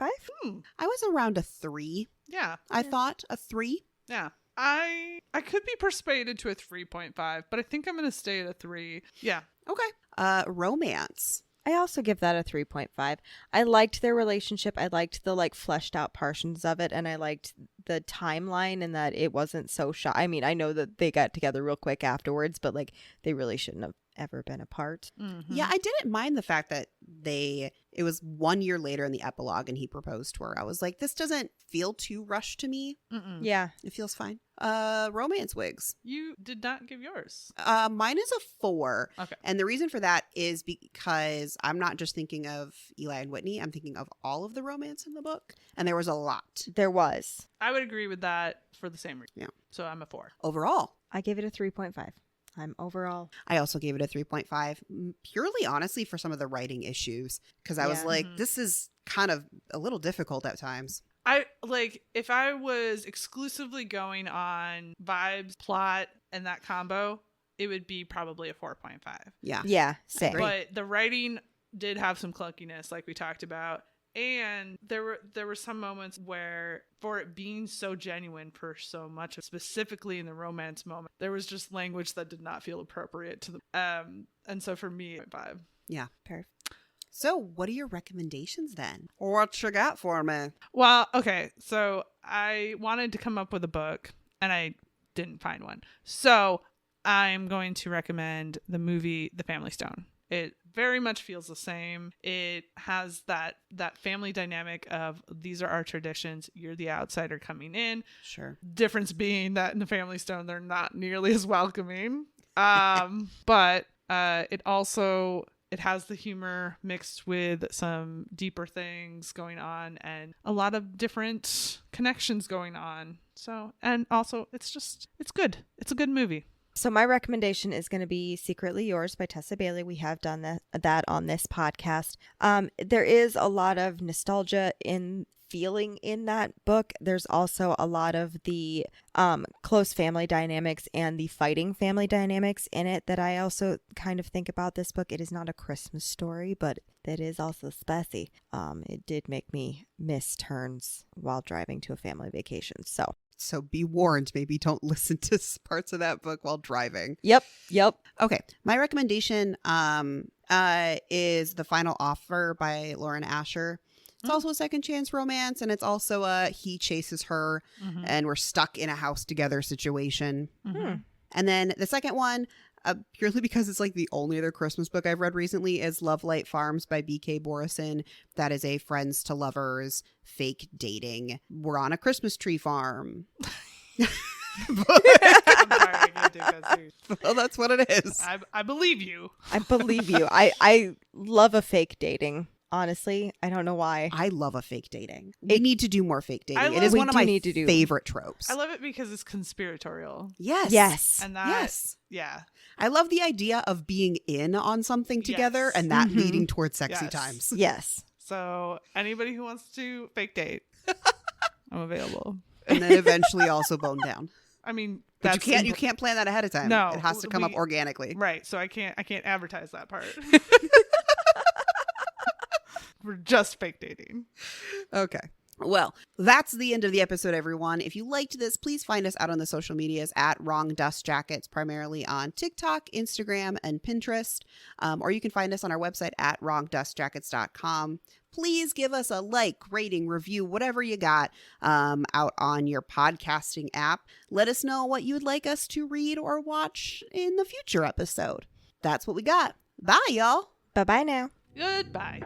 [SPEAKER 1] I was around a 3.
[SPEAKER 3] Yeah.
[SPEAKER 1] I thought a 3.
[SPEAKER 3] Yeah. I could be persuaded to a 3.5, but I think I'm going to stay at a 3. Yeah.
[SPEAKER 1] Okay. Romance.
[SPEAKER 2] I also give that a 3.5. I liked their relationship. I liked the like fleshed out portions of it. And I liked the timeline and that it wasn't so I mean, I know that they got together real quick afterwards, but like they really shouldn't have ever been apart.
[SPEAKER 3] Mm-hmm.
[SPEAKER 1] Yeah, I didn't mind the fact that it was 1 year later in the epilogue and he proposed to her. I was like, this doesn't feel too rushed to me.
[SPEAKER 3] Mm-mm.
[SPEAKER 2] Yeah.
[SPEAKER 1] It feels fine. Romance wigs.
[SPEAKER 3] You did not give yours.
[SPEAKER 1] Mine is a 4.
[SPEAKER 3] Okay.
[SPEAKER 1] And the reason for that is because I'm not just thinking of Eli and Whitney. I'm thinking of all of the romance in the book. And there was a lot.
[SPEAKER 2] There was.
[SPEAKER 3] I would agree with that for the same reason.
[SPEAKER 1] Yeah.
[SPEAKER 3] So I'm a 4.
[SPEAKER 1] Overall,
[SPEAKER 2] I gave it a 3.5. I'm overall.
[SPEAKER 1] I also gave it a 3.5, purely honestly for some of the writing issues. Because I was
[SPEAKER 2] Yeah.
[SPEAKER 1] like,
[SPEAKER 3] Mhm.
[SPEAKER 1] this is kind of a little difficult at times.
[SPEAKER 3] I like if I was exclusively going on vibes, plot, and that combo, it would be probably a 4.5.
[SPEAKER 1] Yeah.
[SPEAKER 2] Yeah. Same.
[SPEAKER 1] agree.
[SPEAKER 3] But the writing did have some clunkiness, like we talked about. And there were some moments where, for it being so genuine for so much, specifically in the romance moment, there was just language that did not feel appropriate to the and so for me, 5.
[SPEAKER 1] Yeah.
[SPEAKER 2] Perfect.
[SPEAKER 1] So what are your recommendations then? What you got for me?
[SPEAKER 3] Well, okay, so I wanted to come up with a book and I didn't find one. So I'm going to recommend the movie The Family Stone. It very much feels the same. It has that family dynamic of these are our traditions. You're the outsider coming in.
[SPEAKER 1] Sure.
[SPEAKER 3] Difference being that in The Family Stone, they're not nearly as welcoming. But it has the humor mixed with some deeper things going on and a lot of different connections going on. So, and also it's good. It's a good movie.
[SPEAKER 2] So my recommendation is going to be Secretly Yours by Tessa Bailey. We have done that on this podcast. There is a lot of nostalgia in feeling in that book. There's also a lot of the close family dynamics and the fighting family dynamics in it that I also kind of think about this book. It is not a Christmas story, but it is also spicy. It did make me miss turns while driving to a family vacation.
[SPEAKER 1] So be warned, maybe don't listen to parts of that book while driving.
[SPEAKER 2] Yep.
[SPEAKER 1] Okay. My recommendation is The Final Offer by Lauren Asher. It's also a second chance romance, and it's also a he chases her and we're stuck in a house together situation. And then the second one, purely because it's like the only other Christmas book I've read recently, is Love Light Farms by B.K. Borison. That is a friends to lovers fake dating. We're on a Christmas tree farm.
[SPEAKER 3] I'm sorry, I can't take that serious.
[SPEAKER 1] Well, that's what it is.
[SPEAKER 3] I believe you.
[SPEAKER 2] I believe you. I love a fake dating. Honestly, I don't know why.
[SPEAKER 1] I love a fake dating. We need to do more fake dating. It
[SPEAKER 3] We
[SPEAKER 1] is one of my
[SPEAKER 2] need to do.
[SPEAKER 1] favorite tropes.
[SPEAKER 3] I love it because it's conspiratorial.
[SPEAKER 1] Yes.
[SPEAKER 3] And that,
[SPEAKER 1] Yes.
[SPEAKER 3] Yeah.
[SPEAKER 1] I love the idea of being in on something together
[SPEAKER 3] Yes.
[SPEAKER 1] and that leading towards sexy
[SPEAKER 3] Yes.
[SPEAKER 1] times.
[SPEAKER 2] Yes.
[SPEAKER 3] So anybody who wants to fake date, I'm available.
[SPEAKER 1] And then eventually also bone down.
[SPEAKER 3] I mean,
[SPEAKER 1] But you can't plan that ahead of time.
[SPEAKER 3] No,
[SPEAKER 1] It has to come up organically.
[SPEAKER 3] Right. So I can't advertise that part. We're just fake dating.
[SPEAKER 1] Okay. Well, that's the end of the episode, everyone. If you liked this, please find us out on the social medias at Wrong Dust Jackets, primarily on TikTok, Instagram, and Pinterest. Or you can find us on our website at wrongdustjackets.com. Please give us a like, rating, review, whatever you got out on your podcasting app. Let us know what you would like us to read or watch in the future episode. That's what we got. Bye, y'all.
[SPEAKER 2] Bye-bye now.
[SPEAKER 3] Goodbye.